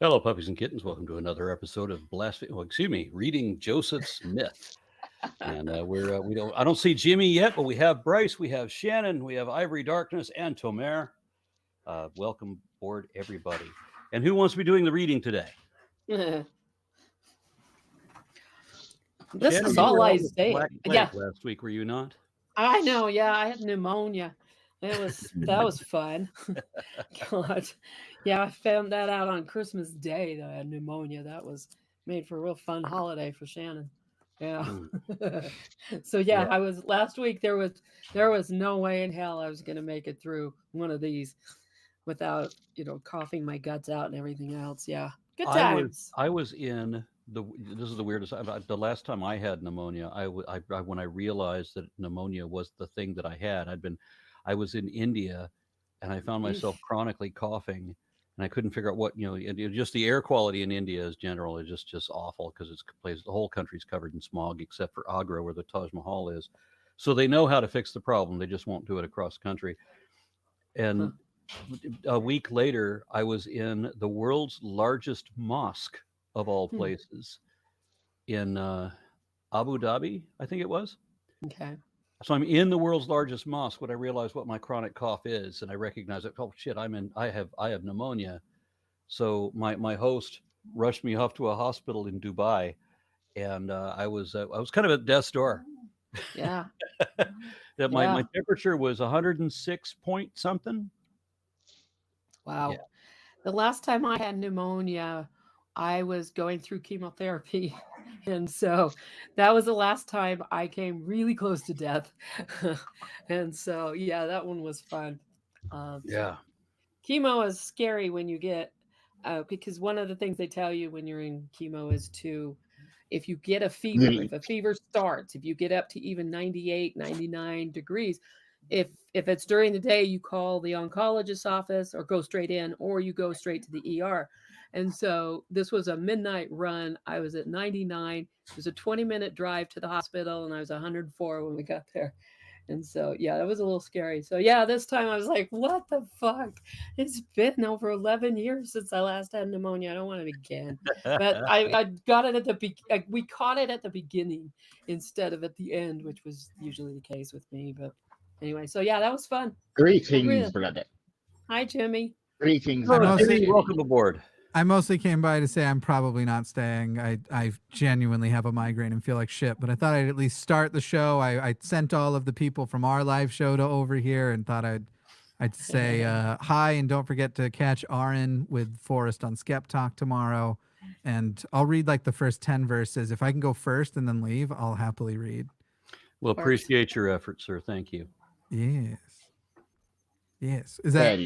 Hello, puppies and kittens. Welcome to another episode of Reading Joseph's Myth. And we don't. I don't see Jimmy yet, but we have Bryce, we have Shannon, we have Ivory Darkness, and Tomer. Welcome aboard, everybody. And who wants to be doing the reading today? This Shannon, is you all were out I with say. Black Plague last week, were you not? I know. Yeah, I had pneumonia. That was fun. God, yeah, I found that out on Christmas Day that I had pneumonia. That was made for a real fun holiday for Shannon. Yeah. So yeah, I was last week. There was no way in hell I was going to make it through one of these without coughing my guts out and everything else. Yeah, good times. I was in the. This is the weirdest. The last time I had pneumonia, when I realized that pneumonia was the thing that I had, I was in India, and I found myself chronically coughing, and I couldn't figure out what just the air quality in India is generally just awful because the whole country's covered in smog except for Agra where the Taj Mahal is, so they know how to fix the problem. They just won't do it across country. And a week later, I was in the world's largest mosque of all places in Abu Dhabi, I think it was. Okay. So I'm in the world's largest mosque when I realize what my chronic cough is, and I recognize it. Oh shit! I have pneumonia. So my host rushed me off to a hospital in Dubai, and I was kind of at death's door. Yeah. That my temperature was 106 point something. Wow. Yeah. The last time I had pneumonia, I was going through chemotherapy. And so that was the last time I came really close to death. And so, yeah, that one was fun. Yeah. Chemo is scary when you get, because one of the things they tell you when you're in chemo is if you get a fever, if a fever starts, if you get up to even 98, 99 degrees, if it's during the day, you call the oncologist's office or go straight in, or you go straight to the ER. And so this was a midnight run. I was at 99. It was a 20-minute drive to the hospital, and I was 104 when we got there. And so, yeah, that was a little scary. So, yeah, this time I was like, what the fuck? It's been over 11 years since I last had pneumonia. I don't want it again. But I got it we caught it at the beginning instead of at the end, which was usually the case with me. But anyway, so, yeah, that was fun. Greetings, brother. Hi, Jimmy. Greetings. Welcome aboard. I mostly came by to say I'm probably not staying. I genuinely have a migraine and feel like shit, but I thought I'd at least start the show. I sent all of the people from our live show to over here and thought I'd say hi, and don't forget to catch Aaron with Forrest on Skep Talk tomorrow. And I'll read like the first 10 verses. If I can go first and then leave, I'll happily read. Well, appreciate your effort, sir. Thank you. Yes. Is that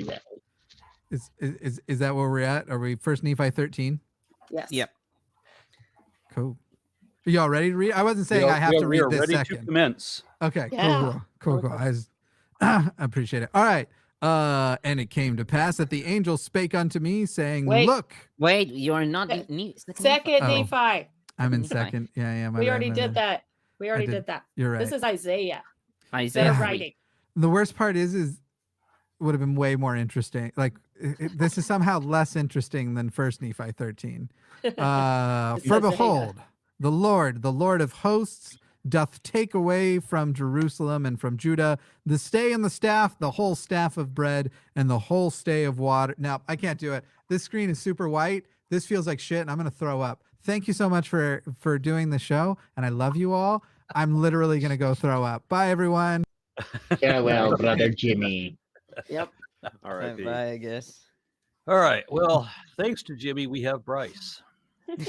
is that where we're at? Are we first Nephi 13? Yes. Yep. Cool. Are y'all ready to read? I wasn't saying I have to read this ready second. to commence. Okay. Yeah. Cool. I appreciate it. All right. And it came to pass that the angel spake unto me, saying, "Look." Wait, you're not in second Nephi. I'm in second. Yeah. We already did that. Did that. You're right. This is Isaiah. Isaiah writing. The worst part is would have been way more interesting. Like this is somehow less interesting than first Nephi 13. For behold, the Lord of hosts, doth take away from Jerusalem and from Judah the stay and the staff, the whole staff of bread, and the whole stay of water. Now, I can't do it. This screen is super white. This feels like shit, and I'm going to throw up. Thank you so much for doing the show, and I love you all. I'm literally going to go throw up. Bye, everyone. Yeah, well, brother Jimmy. Yep. All right. Bye, I guess. All right. Well, thanks to Jimmy, we have Bryce. Did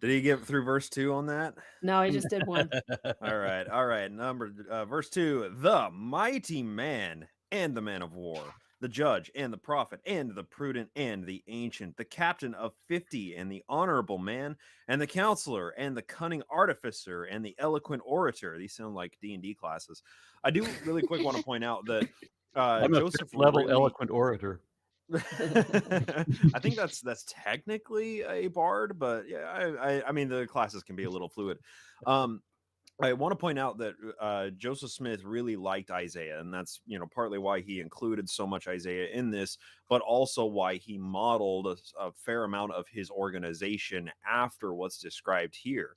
he get through verse 2 on that? No, I just did one. All right. Verse 2, the mighty man and the man of war, the judge and the prophet and the prudent and the ancient, the captain of 50 and the honorable man and the counselor and the cunning artificer and the eloquent orator. These sound like D&D classes. I do really quick want to point out that I'm Joseph a level really... eloquent orator. I think that's technically a bard, but yeah, I mean the classes can be a little fluid. I want to point out that Joseph Smith really liked Isaiah, and that's partly why he included so much Isaiah in this, but also why he modeled a fair amount of his organization after what's described here.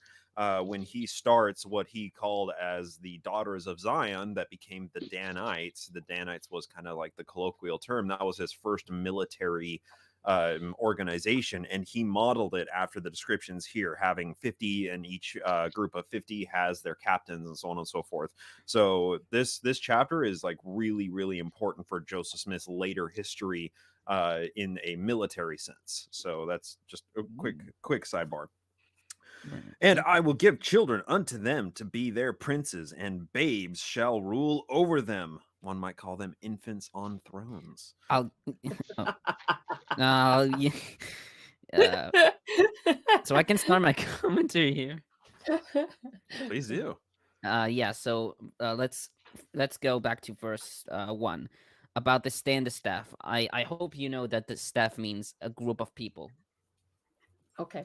When he starts what he called as the Daughters of Zion, that became the Danites. The Danites was kind of like the colloquial term. That was his first military organization, and he modeled it after the descriptions here, having 50, and each group of 50 has their captains and so on and so forth. So this chapter is like really, really important for Joseph Smith's later history in a military sense. So that's just a quick sidebar. And I will give children unto them to be their princes, and babes shall rule over them. One might call them infants on thrones. So I can start my commentary here. Please do. Yeah. So let's go back to verse 1 about the stand the staff. I hope you know that the staff means a group of people. Okay.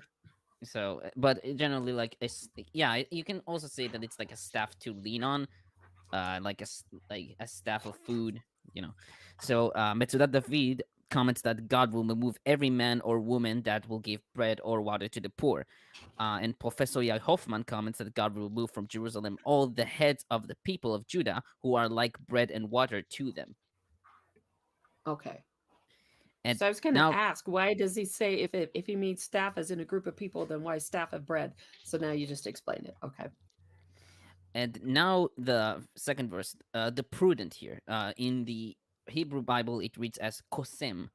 So, but generally, like, you can also say that it's like a staff to lean on, like a staff of food, So, Metzudat David comments that God will remove every man or woman that will give bread or water to the poor. And Professor Yai Hoffman comments that God will remove from Jerusalem all the heads of the people of Judah who are like bread and water to them. Okay. And so I was going to ask, why does he say if he means staff as in a group of people, then why staff of bread? So now you just explained it. Okay. And now the second verse, the prudent here. In the Hebrew Bible, it reads as kosem.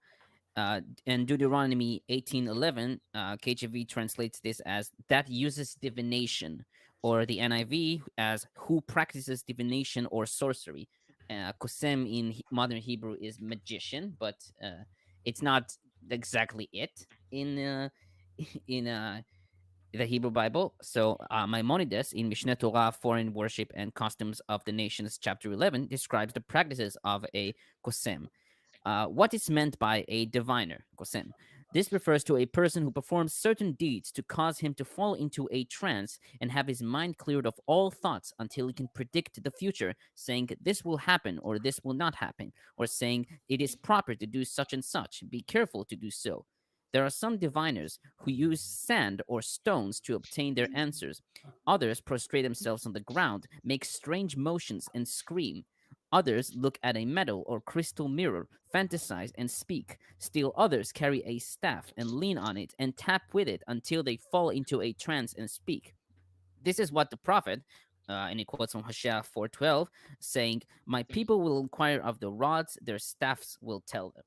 And Deuteronomy 18:11, KJV translates this as that uses divination, or the NIV as who practices divination or sorcery. Kosem in modern Hebrew is magician, but it's not exactly it in the Hebrew Bible. So Maimonides in Mishneh Torah, Foreign Worship and Customs of the Nations, chapter 11, describes the practices of a kosem. What is meant by a diviner, kosem? This refers to a person who performs certain deeds to cause him to fall into a trance and have his mind cleared of all thoughts until he can predict the future, saying this will happen or this will not happen, or saying it is proper to do such and such, be careful to do so. There are some diviners who use sand or stones to obtain their answers. Others prostrate themselves on the ground, make strange motions, and scream. Others look at a metal or crystal mirror, fantasize, and speak. Still others carry a staff and lean on it and tap with it until they fall into a trance and speak. This is what the prophet, and he quotes from Hosea 4:12, saying, "My people will inquire of the rods, their staffs will tell them."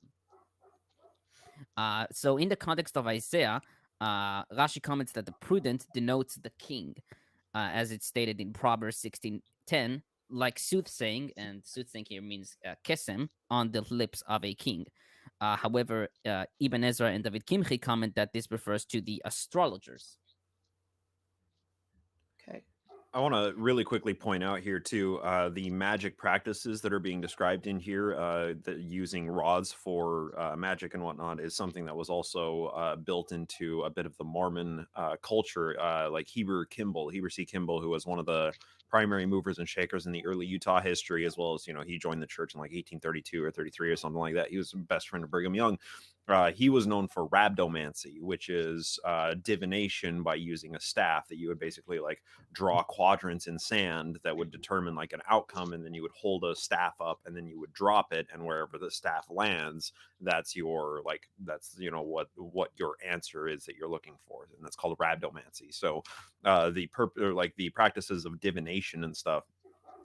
So in the context of Isaiah, Rashi comments that the prudent denotes the king, as it's stated in Proverbs 16:10, like soothsaying, and soothsaying here means kesem, on the lips of a king. However, Ibn Ezra and David Kimchi comment that this refers to the astrologers. Okay. I want to really quickly point out here too, the magic practices that are being described in here, using rods for magic and whatnot, is something that was also built into a bit of the Mormon culture, like Heber C. Kimball, who was one of the primary movers and shakers in the early Utah history, as well as, he joined the church in like 1832 or 33 or something like that. He was the best friend of Brigham Young. He was known for rhabdomancy, which is divination by using a staff that you would basically like draw quadrants in sand that would determine like an outcome, and then you would hold a staff up and then you would drop it, and wherever the staff lands, that's your what your answer is that you're looking for, and that's called rhabdomancy. So the practices of divination and stuff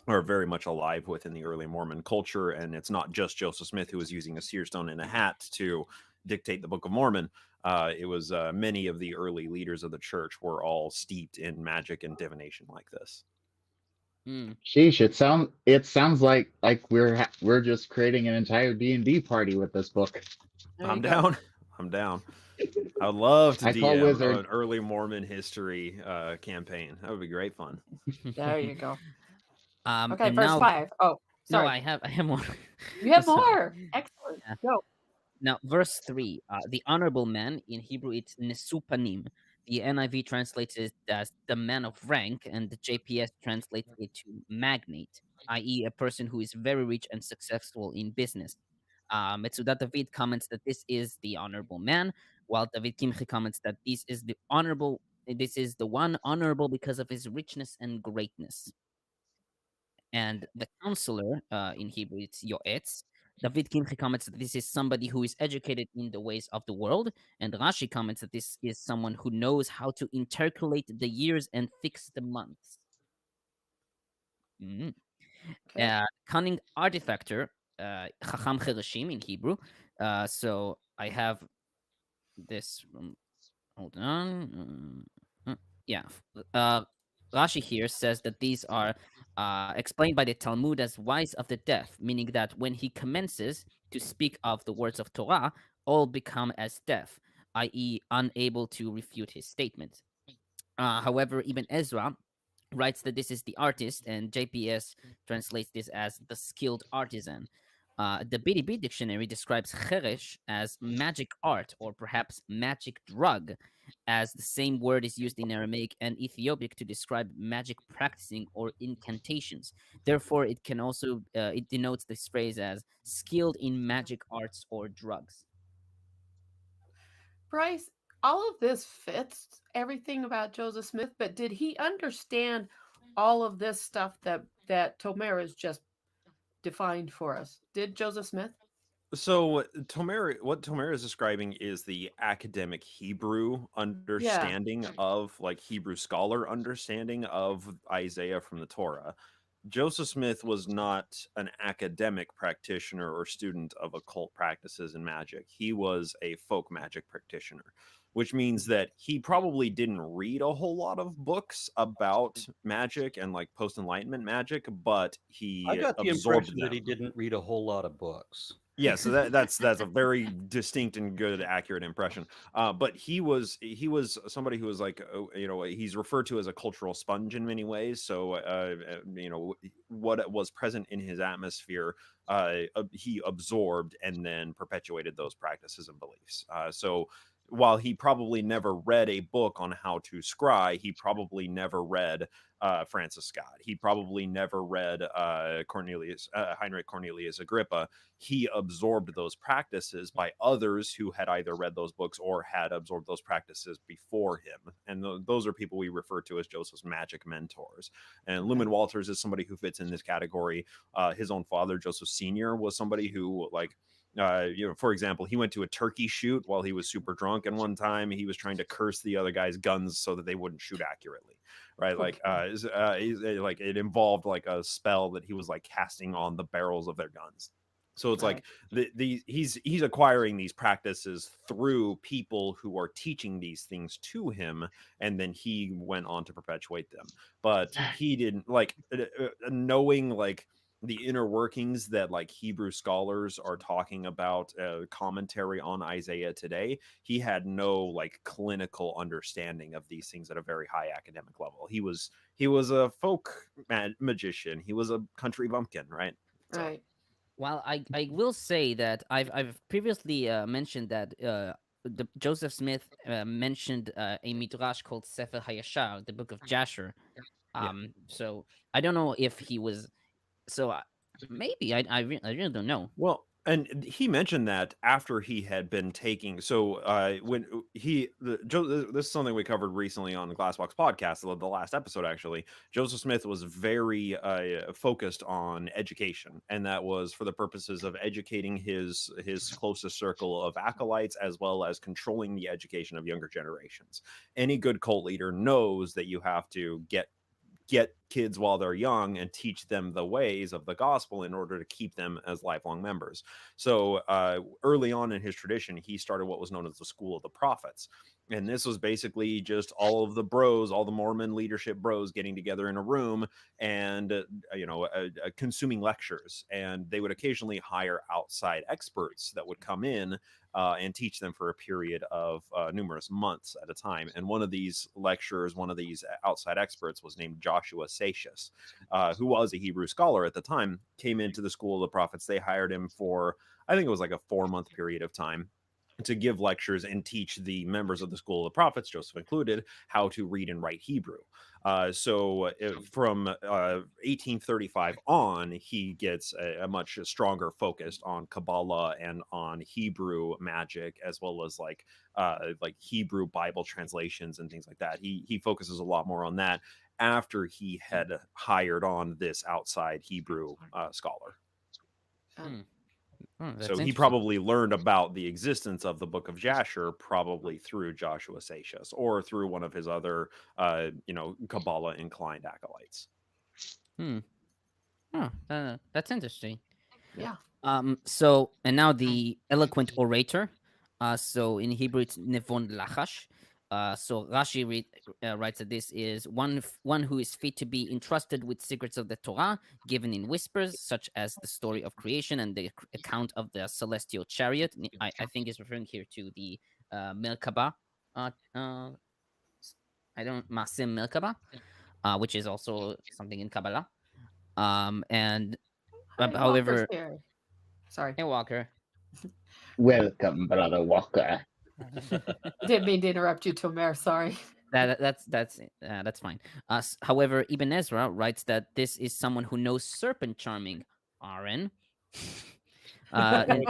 are very much alive within the early Mormon culture, and it's not just Joseph Smith who was using a seer stone and a hat to dictate the Book of Mormon. It was many of the early leaders of the church were all steeped in magic and divination like this. Sheesh! It sounds like we're just creating an entire D&D party with this book. I'm down. I'm down. I would love to DM an early Mormon history campaign. That would be great fun. There you go. Okay, and verse now, 5. Oh, sorry. No, I have more. You have more. Excellent. Yeah. Go. Now, verse 3, the honorable man, in Hebrew it's nesupanim, The NIV translates it as the man of rank, and the JPS translates it to magnate, i.e., a person who is very rich and successful in business. Metsudat David comments that this is the honorable man, while David Kimchi comments that this is the one honorable because of his richness and greatness. And the counselor, in Hebrew, it's Yoetz. David Kimchi comments that this is somebody who is educated in the ways of the world, and Rashi comments that this is someone who knows how to intercalate the years and fix the months. Mhm. Okay. Cunning artifactor, Chacham Chereshim in Hebrew. So I have this. Hold on. Yeah. Rashi here says that these are explained by the Talmud as wise of the deaf, meaning that when he commences to speak of the words of Torah, all become as deaf, i.e., unable to refute his statement. However, Ibn Ezra writes that this is the artist, and JPS translates this as the skilled artisan. The BDB dictionary describes cheresh as magic art or perhaps magic drug, as the same word is used in Aramaic and Ethiopic to describe magic practicing or incantations. Therefore, it can also it denotes this phrase as skilled in magic arts or drugs. Bryce, all of this fits everything about Joseph Smith, but did he understand all of this stuff that Tomera's just defined for us? Did Joseph Smith? So what Tomera is describing is the academic Hebrew understanding of, like, Hebrew scholar understanding of Isaiah from the Torah. Joseph Smith was not an academic practitioner or student of occult practices and magic. He was a folk magic practitioner, which means that he probably didn't read a whole lot of books about magic and like post-enlightenment magic, but I he got the absorbed impression that them. he didn't read a whole lot of books. Yeah, so that's a very distinct and good, accurate impression. But he was somebody who was like, he's referred to as a cultural sponge in many ways. So what was present in his atmosphere, he absorbed and then perpetuated those practices and beliefs. So while he probably never read a book on how to scry, he probably never read Francis Scott. He probably never read Heinrich Cornelius Agrippa. He absorbed those practices by others who had either read those books or had absorbed those practices before him. And those are people we refer to as Joseph's magic mentors. And Lumen Walters is somebody who fits in this category. His own father, Joseph Sr., was somebody who, like, for example, he went to a turkey shoot while he was super drunk, and one time he was trying to curse the other guy's guns so that they wouldn't shoot accurately, right? Like, like it involved like a spell that he was like casting on the barrels of their guns. So it's like he's acquiring these practices through people who are teaching these things to him, and then he went on to perpetuate them. But he didn't like knowing like the inner workings that like Hebrew scholars are talking about, commentary on Isaiah today. He had no like clinical understanding of these things at a very high academic level. He was a folk magician. He was a country bumpkin, right? So. Right. Well, I will say that I've previously mentioned that Joseph Smith mentioned a midrash called Sefer Hayashar, the Book of Jasher. So I don't know if he was. So maybe I really don't know. Well, and he mentioned that after he had been taking. So when this is something we covered recently on the Glassbox podcast, the last episode actually. Joseph Smith was very focused on education, and that was for the purposes of educating his closest circle of acolytes, as well as controlling the education of younger generations. Any good cult leader knows that you have to get kids while they're young and teach them the ways of the gospel in order to keep them as lifelong members. So early on in his tradition, he started what was known as the School of the Prophets. And this was basically just all of the bros, all the Mormon leadership bros getting together in a room and, consuming lectures. And they would occasionally hire outside experts that would come in and teach them for a period of numerous months at a time. And one of these lecturers, one of these outside experts, was named Joshua Satius, who was a Hebrew scholar at the time, came into the School of the Prophets. They hired him for, I think it was like a 4-month period of time. to give lectures and teach the members of the School of the Prophets, Joseph included, how to read and write Hebrew. From 1835 on, he gets a much stronger focus on Kabbalah and on Hebrew magic, as well as like Hebrew Bible translations and things like that. He focuses a lot more on that after he had hired on this outside Hebrew scholar. So he probably learned about the existence of the Book of Jasher probably through Joshua Seixas or through one of his other, Kabbalah inclined acolytes. That's interesting. Yeah. So, and now the eloquent orator. So in Hebrew, it's Nevon Lachash. So Rashi writes that this is one who is fit to be entrusted with secrets of the Torah, given in whispers, such as the story of creation and the account of the celestial chariot. I think is referring here to the Merkabah. Masim Merkabah, which is also something in Kabbalah. And however, sorry, hey Walker. Welcome, Brother Walker. Didn't mean to interrupt you, Tomer. Sorry. That's fine. However, Ibn Ezra writes that this is someone who knows serpent charming. Aaron. Aaron's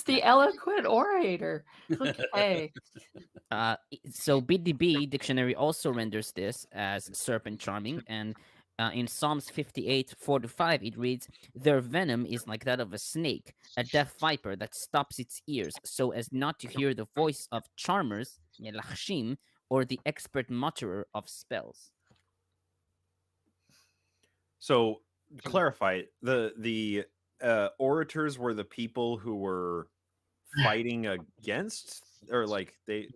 the eloquent orator. Okay. So BDB dictionary also renders this as serpent charming, and in Psalms 58, 4-5, it reads, "Their venom is like that of a snake, a deaf viper that stops its ears so as not to hear the voice of charmers, melachshim, or the expert mutterer of spells." So, to clarify, the orators were the people who were fighting against, or like they...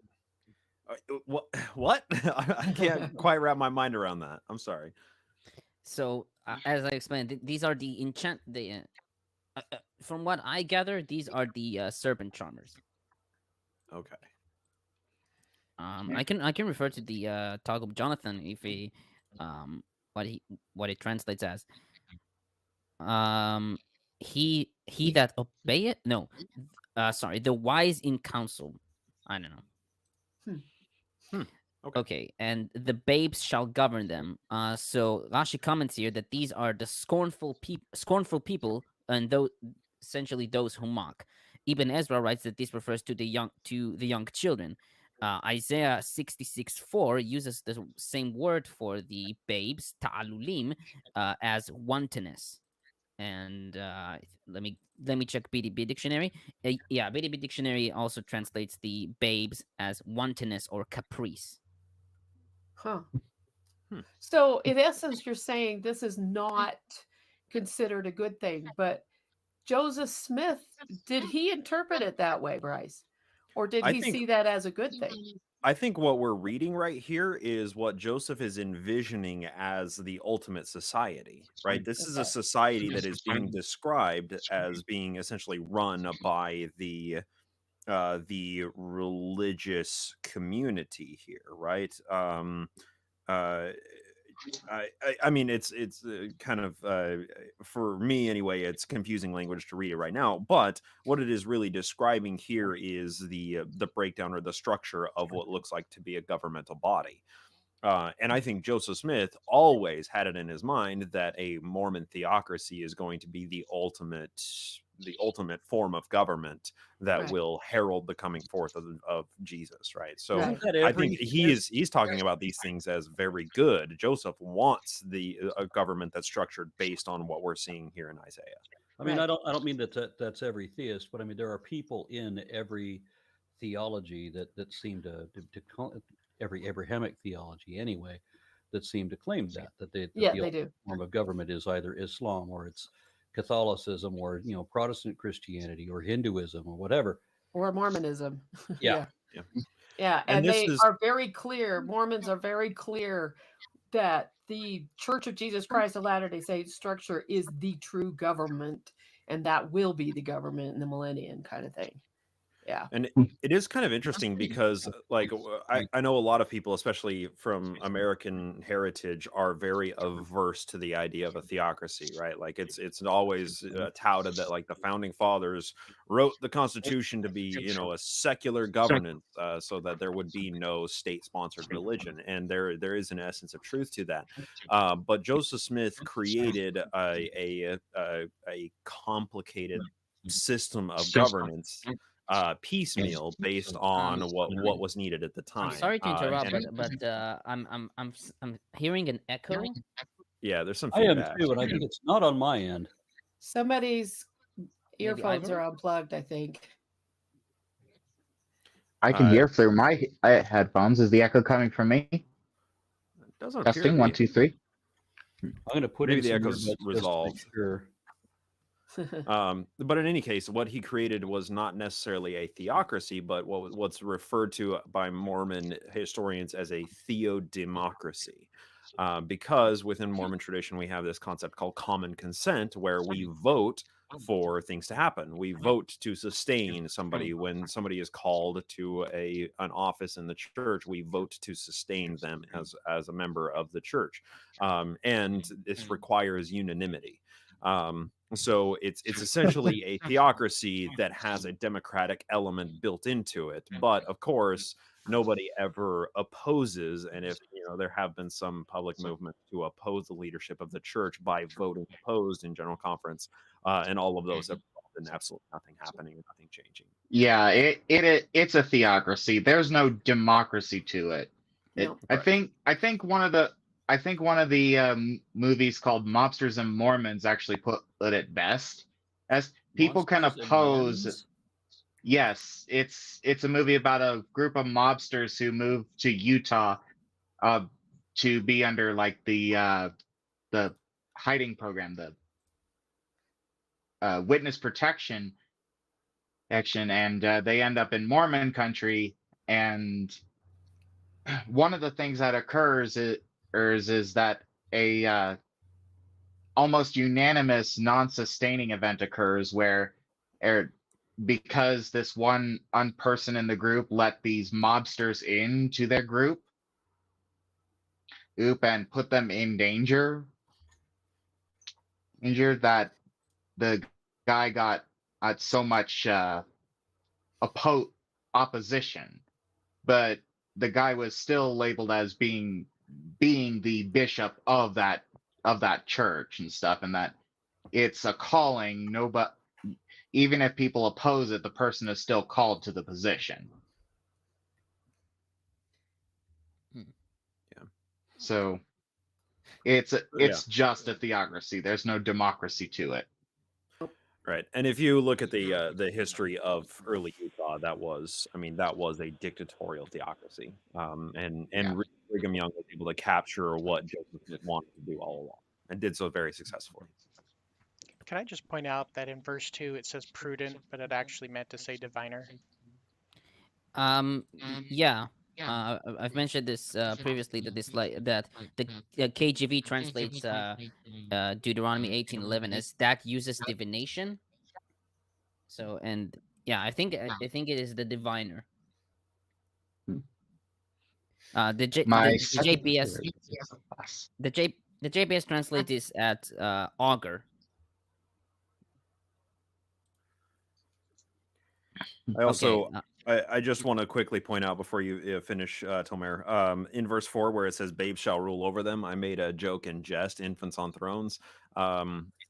What? I can't quite wrap my mind around that. I'm sorry. So, as I explained, these are the from what I gather, these are the serpent charmers. Okay. I can refer to the talk of Jonathan if he what it translates as. He that obeyeth, no, sorry, the wise in counsel. I don't know. Okay, and the babes shall govern them. So Rashi comments here that these are the scornful people, and essentially those who mock. Ibn Ezra writes that this refers to the young children. Isaiah 66:4 uses the same word for the babes, ta'alulim, as wantonness. And let me check BDB dictionary. BDB dictionary also translates the babes as wantonness or caprice. So in essence, you're saying this is not considered a good thing, but Joseph Smith, did he interpret it that way, Bryce? Or did he see that as a good thing? I think what we're reading right here is what Joseph is envisioning as the ultimate society, right? This is a society that is being described as being essentially run by the religious community here, right? I mean, it's kind of for me anyway, it's confusing language to read it right now. But what it is really describing here is the breakdown or the structure of what looks like to be a governmental body. And I think Joseph Smith always had it in his mind that a Mormon theocracy is going to be the ultimate form of government that will herald the coming forth of Jesus, right? So I think he's talking about these things as very good. Joseph wants a government that's structured based on what we're seeing here in Isaiah. I mean, I don't mean that's every theist, but I mean there are people in every theology that seem to every Abrahamic theology anyway, that seem to claim that the do. form of government is either Islam or it's Catholicism or Protestant Christianity or Hinduism or whatever, or Mormonism. Yeah. And they are very clear. Mormons are very clear that the Church of Jesus Christ of Latter-day Saints structure is the true government, and that will be the government in the millennium kind of thing. Yeah. And it is kind of interesting because, like, I know a lot of people, especially from American heritage, are very averse to the idea of a theocracy, right? Like, it's always touted that, like, the founding fathers wrote the Constitution to be, you know, a secular governance, so that there would be no state-sponsored religion, and there is an essence of truth to that. But Joseph Smith created a complicated system of governance, piecemeal, based on what was needed at the I'm time. sorry to interrupt, And but I'm hearing an echo. yeah, there's some I am feedback. too, and I think it's not on my end. Somebody's Maybe earphones Ivor? are unplugged, I think. I can hear through my headphones. Is the echo coming from me? It doesn't appear to Testing, 1, be. 2, 3. I'm going to put Maybe in the some echo's earbuds just to make resolved. sure. But in any case, what he created was not necessarily a theocracy, but what's referred to by Mormon historians as a theodemocracy. Because within Mormon tradition, we have this concept called common consent, where we vote for things to happen. We vote to sustain somebody. When somebody is called to an office in the church, we vote to sustain them as a member of the church. And this requires unanimity. So it's essentially a theocracy that has a democratic element built into it. But of course, nobody ever opposes. And if there have been some public movements to oppose the leadership of the church by voting opposed in general conference, and all of those have been absolutely nothing happening, nothing changing. Yeah, it's a theocracy. There's no democracy to it. No. I think one of the movies called Mobsters and Mormons actually put it best, as people can Monsters and oppose. Mormons? Yes, it's a movie about a group of mobsters who moved to Utah, to be under like the hiding program, the witness protection action, and they end up in Mormon country. And one of the things that occurs is that a almost unanimous non-sustaining event occurs where, because this one person in the group let these mobsters into their group and put them in danger, that the guy got so much opposition, but the guy was still labeled as being the bishop of that church and stuff, and that it's a calling. But even if people oppose it, the person is still called to the position. Yeah. So it's just a theocracy. There's no democracy to it. Right. And if you look at the history of early Utah, that was a dictatorial theocracy. And Brigham Young was able to capture what Joseph Smith wanted to do all along, and did so very successfully. Can I just point out that in verse 2 it says prudent, but it actually meant to say diviner? Yeah. I've mentioned this previously, that the KJV translates Deuteronomy 18:11 as that uses divination. So, and yeah, I think it is the diviner. The JPS translates this at augur. I also I just want to quickly point out before you finish, Tomer, in verse 4 where it says babes shall rule over them, I made a joke and jest, infants on thrones.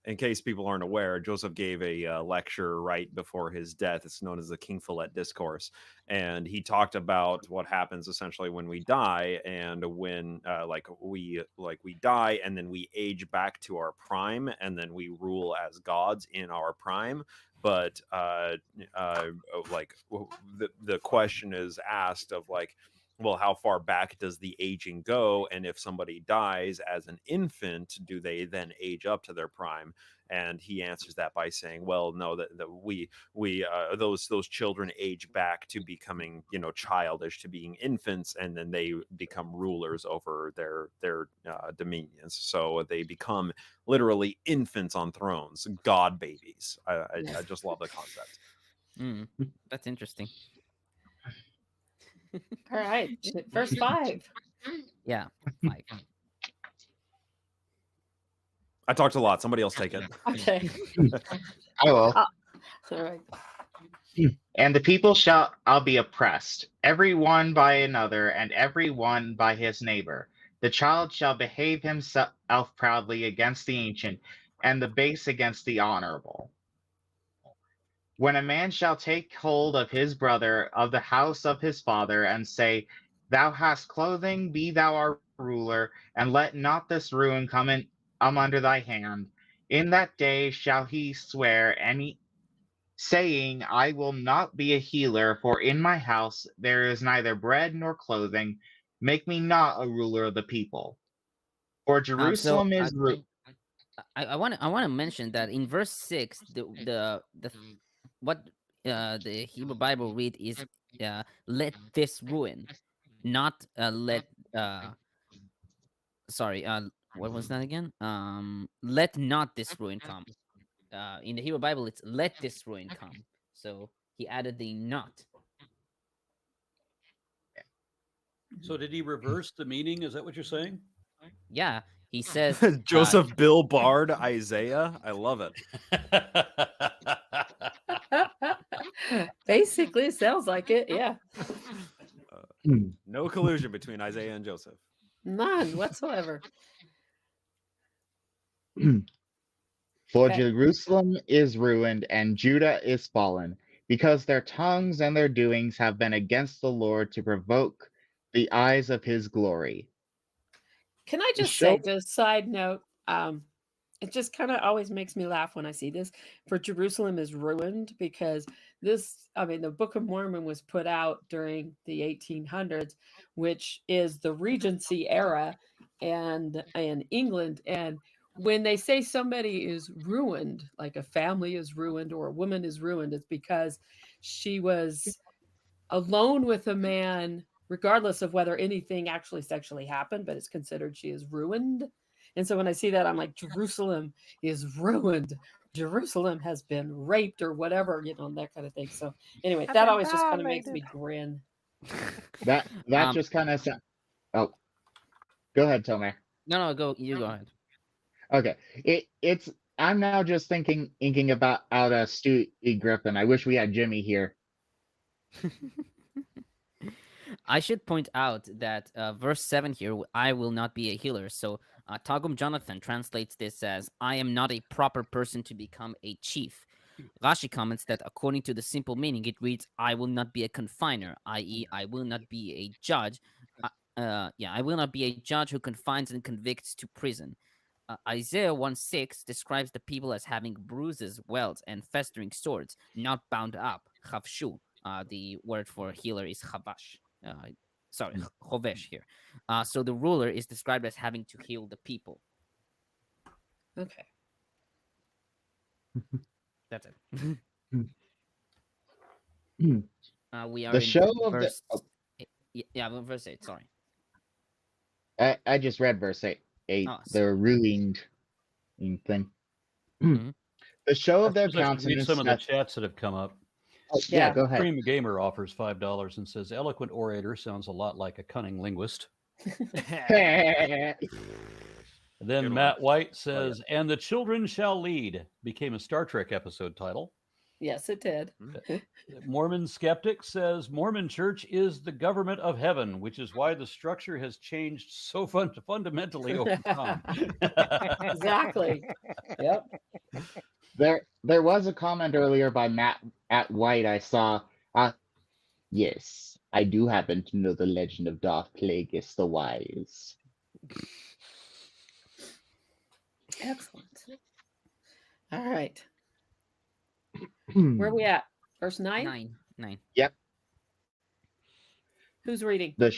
In case people aren't aware, Joseph gave a lecture right before his death. It's known as the King Follett Discourse, and he talked about what happens essentially when we die, and when we die and then we age back to our prime, and then we rule as gods in our prime. But the question is asked of well, how far back does the aging go? And if somebody dies as an infant, do they then age up to their prime? And he answers that by saying, well, no, that those children age back to becoming, childish, to being infants, and then they become rulers over their dominions. So they become literally infants on thrones, god babies. I just love the concept. That's interesting. All right, verse 5. Yeah, 5. I talked a lot. Somebody else take it. Okay. I will. All right. And the people shall be oppressed, every one by another, and every one by his neighbor. The child shall behave himself proudly against the ancient, and the base against the honorable. When a man shall take hold of his brother of the house of his father, and say, Thou hast clothing, be thou our ruler, and let not this ruin come under thy hand. In that day shall he swear saying, I will not be a healer, for in my house there is neither bread nor clothing. Make me not a ruler of the people. For Jerusalem is I want to mention that in verse 6, what the Hebrew Bible read is let this ruin, not let sorry, what was that again? Let not this ruin come. In the Hebrew Bible, it's let this ruin come. So he added the not. So did he reverse the meaning? Is that what you're saying? Yeah, he says Joseph Bill Bard Isaiah. I love it. Basically, it sounds like it. Yeah. No collusion between Isaiah and Joseph. None whatsoever. For Okay. Jerusalem is ruined, and Judah is fallen, because their tongues and their doings have been against the Lord to provoke the eyes of his glory. Can I just say, just side note, it just kind of always makes me laugh when I see this. For Jerusalem is ruined, because the Book of Mormon was put out during the 1800s, which is the Regency era and in England. And when they say somebody is ruined, like a family is ruined or a woman is ruined, it's because she was alone with a man, regardless of whether anything actually sexually happened, but it's considered she is ruined. And so when I see that, I'm like, Jerusalem is ruined. Jerusalem has been raped or whatever, that kind of thing. So anyway, that always just kind of makes me grin. That just kind of oh, go ahead, Tomer. No, you go ahead. Okay, it's I'm now just thinking about Stu E. Griffin. I wish we had Jimmy here. I should point out that verse 7 here, I will not be a healer. So Targum Jonathan translates this as, I am not a proper person to become a chief. Rashi comments that according to the simple meaning, it reads, I will not be a confiner, i.e., I will not be a judge. I will not be a judge who confines and convicts to prison. Isaiah 1:6 describes the people as having bruises, welts, and festering swords, not bound up. Chavshu. The word for healer is chavash. Chovesh here. So the ruler is described as having to heal the people. Okay. That's it. We are The in show of verse... verse 8, sorry. I just read verse 8. The ruined thing. The show of their countenance. Read some of the chats that have come up. Yeah, go ahead. Cream Gamer offers $5 and says, eloquent orator sounds a lot like a cunning linguist. And then Matt White says, and the children shall lead, became a Star Trek episode title. Yes, it did. Mormon Skeptic says, Mormon Church is the government of heaven, which is why the structure has changed so fundamentally over time. Exactly. Yep. There was a comment earlier by Matt at White I saw. Yes, I do happen to know the legend of Darth Plagueis the Wise. Excellent. All right. Where are we at? Verse 9? 9. Yep. Who's reading? The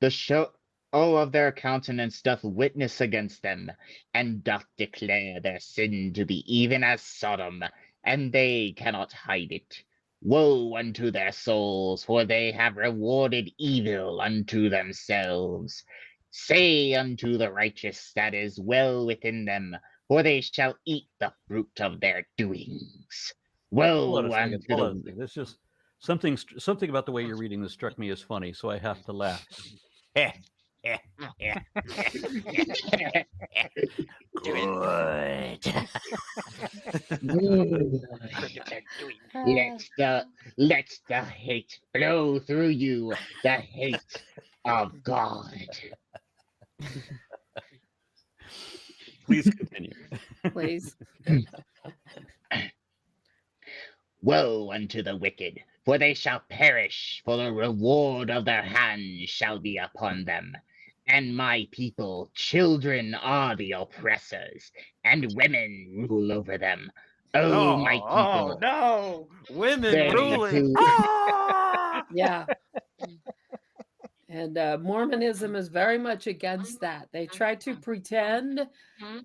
show of their countenance doth witness against them, and doth declare their sin to be even as Sodom, and they cannot hide it. Woe unto their souls, for they have rewarded evil unto themselves. Say unto the righteous that is well within them, for they shall eat the fruit of their doings. Hold on Woe a second. unto Hold on a the second. This just something about the way you're reading this struck me as funny, so I have to laugh. Good. Fruit of their doing. Let the hate flow through you, the hate of God. Please continue. Please. Woe unto the wicked, for they shall perish, for the reward of their hands shall be upon them. And my people, children are the oppressors, and women rule over them. Oh, my people, no, women they ruling. who Yeah. And Mormonism is very much against that. They try to pretend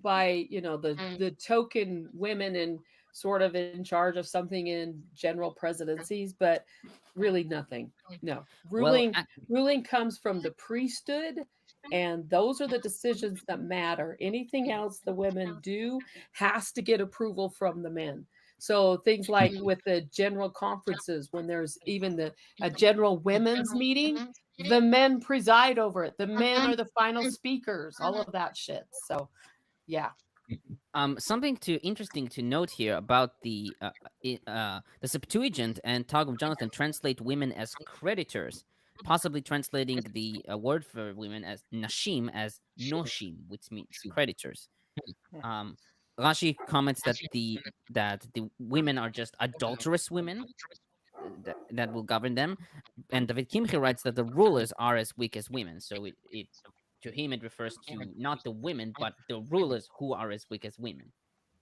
by, the token women and sort of in charge of something in general presidencies, but really nothing. No. Well, Ruling comes from the priesthood, and those are the decisions that matter. Anything else the women do has to get approval from the men. So things like with the general conferences, when there's even a general women's meeting, the men preside over it. The men are the final speakers, all of that shit. So, yeah. Something interesting to note here about the Septuagint and Targum of Jonathan translate women as creditors, possibly translating the word for women as nashim as noshim, which means creditors. Rashi comments that the women are just adulterous women that will govern them, and David Kimchi writes that the rulers are as weak as women. So it to him it refers to not the women but the rulers who are as weak as women.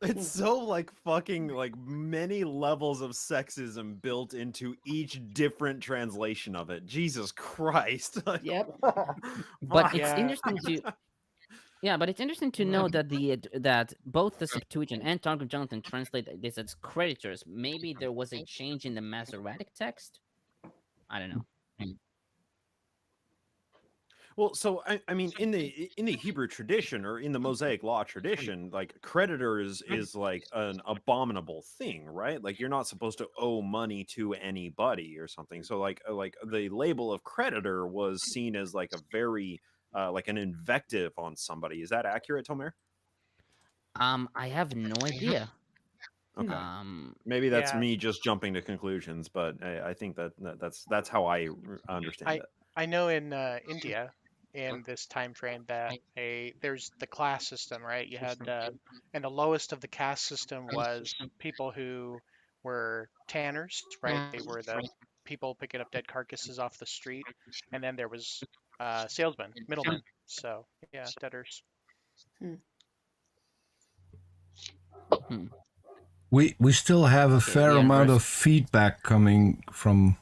It's so like fucking like many levels of sexism built into each different translation of it. Jesus Christ. Like, Yep. But it's Yeah. interesting to but it's interesting to know that that both the Septuagint and Targum of Jonathan translate this as creditors. Maybe there was a change in the Masoretic text. I don't know. Well, so I mean, in the Hebrew tradition or in the Mosaic law tradition, like creditor is like an abominable thing, right? Like you're not supposed to owe money to anybody or something. So like the label of creditor was seen as like a very like an invective on somebody. Is that accurate, Tomer? I have no idea. Okay. Maybe that's Yeah. me just jumping to conclusions, but I think that's how I understand it. I know in India, in this time frame, that there's the class system, right? You had and the lowest of the caste system was people who were tanners, right? They were the people picking up dead carcasses off the street, and then there was salesmen, middlemen. So yeah, debtors. We still have a fair yeah, amount Bryce. of feedback coming from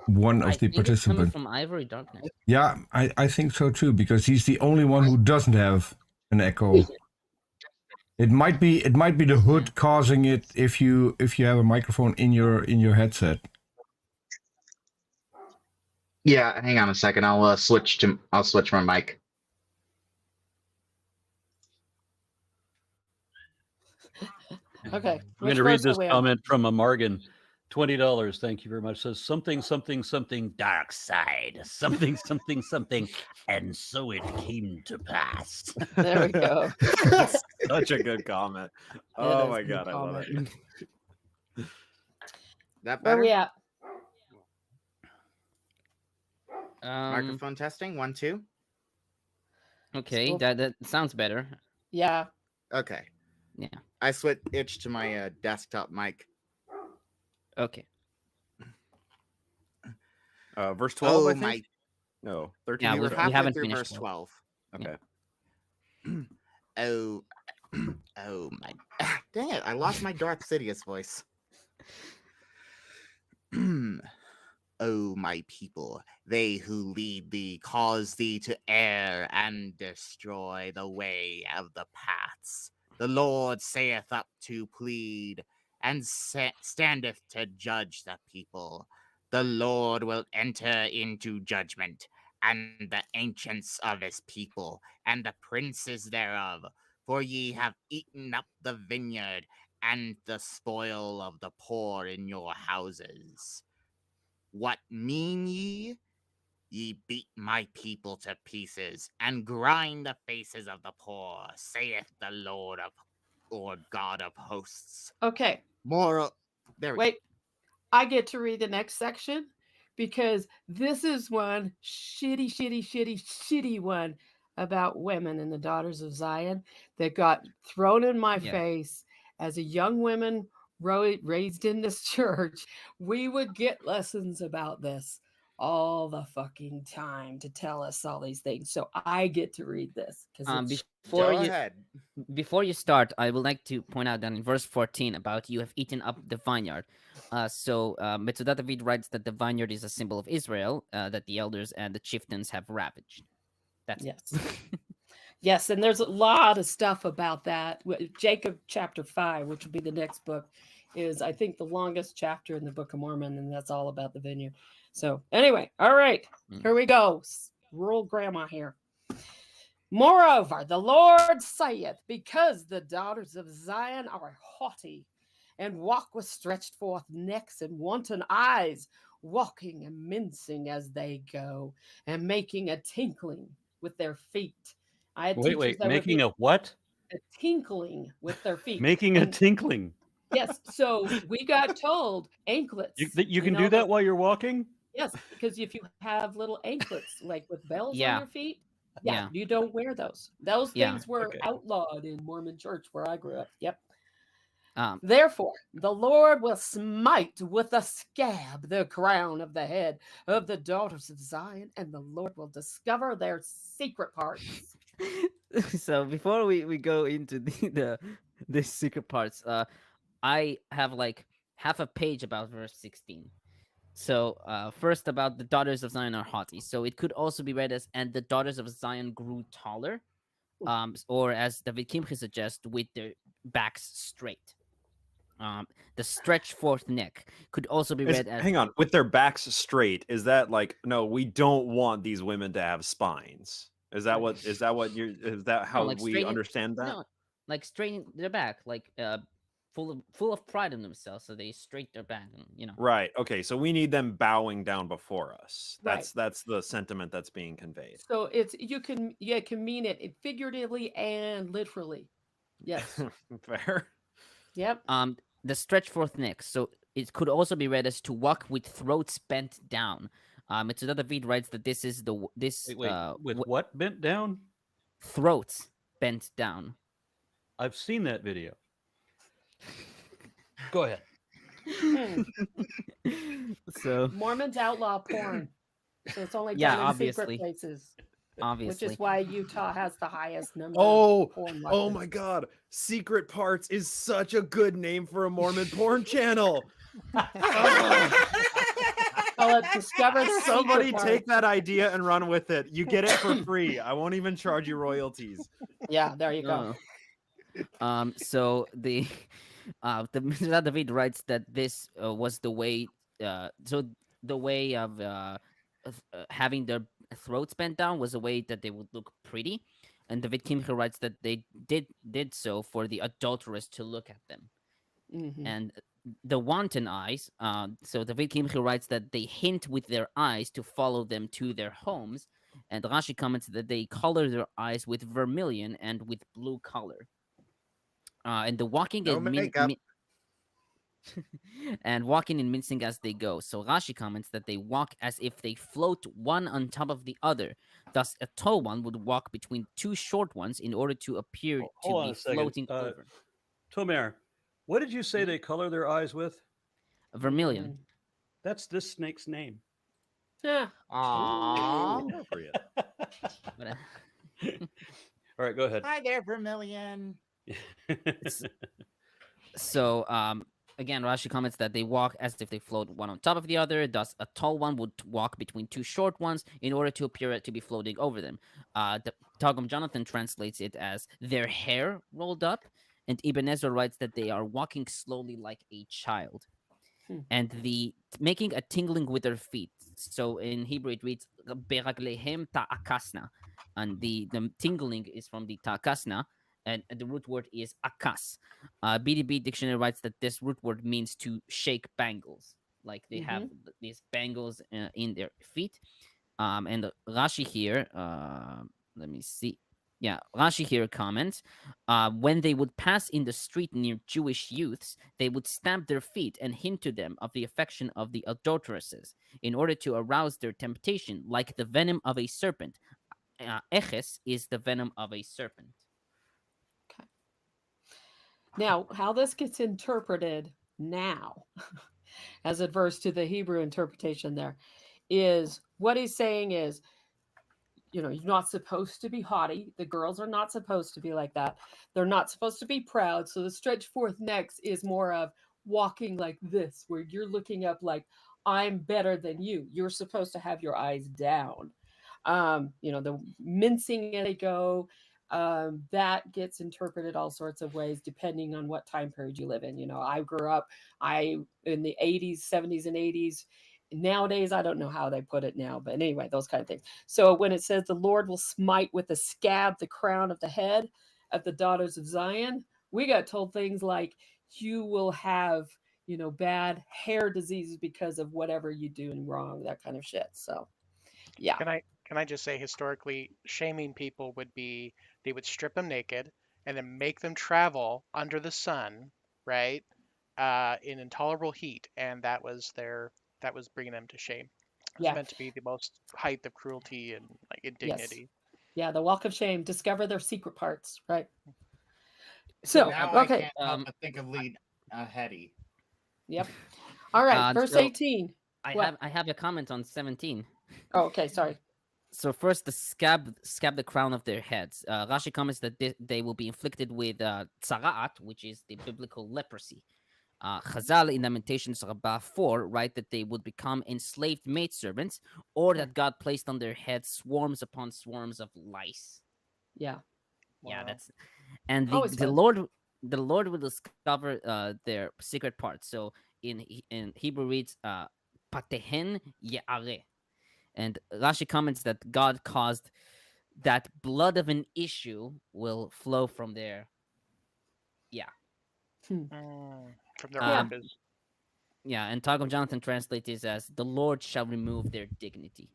one I of the think it's coming participants. from Ivory Darkness. Yeah, I think so too, because he's the only one who doesn't have an echo. It might be the hood causing it if you have a microphone in your headset. Yeah, hang on a second. I'll switch my mic. Okay. I'm going to read this comment from a Margan. $20. Thank you very much. Says something, something, something, dark side. Something, something, something. And so it came to pass. There we go. That's such a good comment. Oh my God, I love it. That Where better? we at? Microphone testing. 1, 2. Okay, Still- that sounds better. Yeah. Okay. Yeah. I switched to my desktop mic. Okay. Verse 12, I Oh think? my! No, 13. Yeah, We were we halfway haven't through finished verse yet. 12. Okay. Oh, oh my! Dang it! I lost my Darth Sidious voice. O my people, they who lead thee cause thee to err and destroy the way of the paths. The Lord saith up to plead, and standeth to judge the people. The Lord will enter into judgment, and the ancients of his people, and the princes thereof. for ye have eaten up the vineyard and the spoil of the poor in your houses. What mean ye? Ye beat my people to pieces and grind the faces of the poor, saith the Lord of or God of hosts. Okay. Moral. There we Wait, I get to read the next section because this is one shitty one about women and the daughters of Zion that got thrown in my Yeah. face as a young woman raised in this church. We would get lessons about this all the fucking time to tell us all these things. So I get to read this because Before Go you ahead. before you start, I would like to point out that in verse 14 about you have eaten up the vineyard. Metsuda David writes that the vineyard is a symbol of Israel that the elders and the chieftains have ravaged. That's yes. Yes, and there's a lot of stuff about that. Jacob chapter 5, which will be the next book, is I think the longest chapter in the Book of Mormon, and that's all about the vineyard. So anyway, all right, here we go. Rural grandma here. Moreover, the Lord saith, because the daughters of Zion are haughty, and walk with stretched forth necks and wanton eyes, walking and mincing as they go, and making a tinkling with their feet. I had teachers Wait, that making would a what? a tinkling with their feet. Making a And tinkling. yes, so we got told anklets. You can know, do that while you're walking? Yes, because if you have little anklets like with bells on Yeah. your feet, Yeah. you don't wear those. Those Yeah. things were Okay. outlawed in Mormon church where I grew up. Yep. Um, Therefore, the Lord will smite with a scab the crown of the head of the daughters of Zion, and the Lord will discover their secret parts. so before we go into the secret parts, I have like half a page about verse 16. So first about the daughters of Zion are haughty. So it could also be read as and the daughters of Zion grew taller, or as David Kimchi suggests, with their backs straight. The stretched forth neck could also be read as hang on, with their backs straight. Is that like, no, we don't want these women to have spines? Is that how like we straighten- understand that? No, like straighten their back, like full of pride in themselves, so they straight their back, and. Right. Okay. So we need them bowing down before us. Right. That's the sentiment that's being conveyed. So it's you can mean it figuratively and literally. Yes. Fair. Yep. The stretch forth neck. So it could also be read as to walk with throats bent down. Metsuda David writes that this is With what bent down? throats bent down. I've seen that video. Go ahead. So Mormons outlaw porn. So it's only Yeah, done in obviously. secret places. obviously, Which is why Utah has the highest number Oh, of porn oh watchers. my God! Secret Parts is such a good name for a Mormon porn channel. Well, it's discovered Somebody secret take parts. that idea and run with it. You get it for free. I won't even charge you royalties. Yeah, there you go. So the Metsuda David writes that this was the way. So the way of having their throats bent down was a way that they would look pretty, and David Kimchi writes that they did so for the adulteress to look at them. Mhm. And the wanton eyes. So David Kimchi writes that they hint with their eyes to follow them to their homes, and Rashi comments that they color their eyes with vermilion and with blue color. And the walking No and makeup. and walking and mincing as they go. So Rashi comments that they walk as if they float one on top of the other. Thus, a tall one would walk between two short ones in order to appear Hold on to a be second. floating over. Tomer, what did you say they color their eyes with? Vermilion. That's this snake's name. Yeah. Aww. Appropriate. But, All right, go ahead. Hi there, Vermilion. So, again, Rashi comments that they walk as if they float one on top of the other. Thus, a tall one would walk between two short ones in order to appear to be floating over them. The Targum Jonathan translates it as their hair rolled up, and Ibn Ezra writes that they are walking slowly like a child. And the making a tingling with their feet. So in Hebrew it reads Beraglehem ta'akasna, and the tingling is from the ta'akasna, and the root word is akas. BDB dictionary writes that this root word means to shake bangles, like they have these bangles in their feet. And Rashi here, let me see. Yeah, Rashi here comments, when they would pass in the street near Jewish youths, they would stamp their feet and hint to them of the affection of the adulteresses in order to arouse their temptation, like the venom of a serpent. Eches is the venom of a serpent. Okay. Now, how this gets interpreted now, as adverse to the Hebrew interpretation there, is what he's saying is, you're not supposed to be haughty. The girls are not supposed to be like that. They're not supposed to be proud. So the stretch forth necks is more of walking like this, where you're looking up like, I'm better than you. You're supposed to have your eyes down. The mincing as they go, that gets interpreted all sorts of ways depending on what time period you live in. I grew up in the 80s, 70s, and 80s. Nowadays, I don't know how they put it now, but anyway, those kind of things. So when it says the Lord will smite with a scab the crown of the head of the daughters of Zion, we got told things like you will have, bad hair diseases because of whatever you do wrong, that kind of shit. So, yeah. Can I just say, historically, shaming people would be they would strip them naked and then make them travel under the sun, right, in intolerable heat, and that was bringing them to shame. It was meant to be the most height of cruelty and like indignity. Yes. Yeah, the walk of shame. Discover their secret parts, right? So now okay. I can't help but think of Hetty. Yep. All right, verse 18. I have a comment on 17. Oh, okay, sorry. So first, the scab the crown of their heads. Rashi comments that they will be inflicted with tzara'at, which is the biblical leprosy. Chazal in Lamentations Rabbah 4 write that they would become enslaved maidservants, or that God placed on their heads swarms upon swarms of lice. Yeah. Yeah, and the Lord will discover their secret parts. So in Hebrew reads patehen ye'areh. And Rashi comments that God caused that blood of an issue will flow from their, from their orifice. Yeah, and Targum Jonathan translates it as the Lord shall remove their dignity.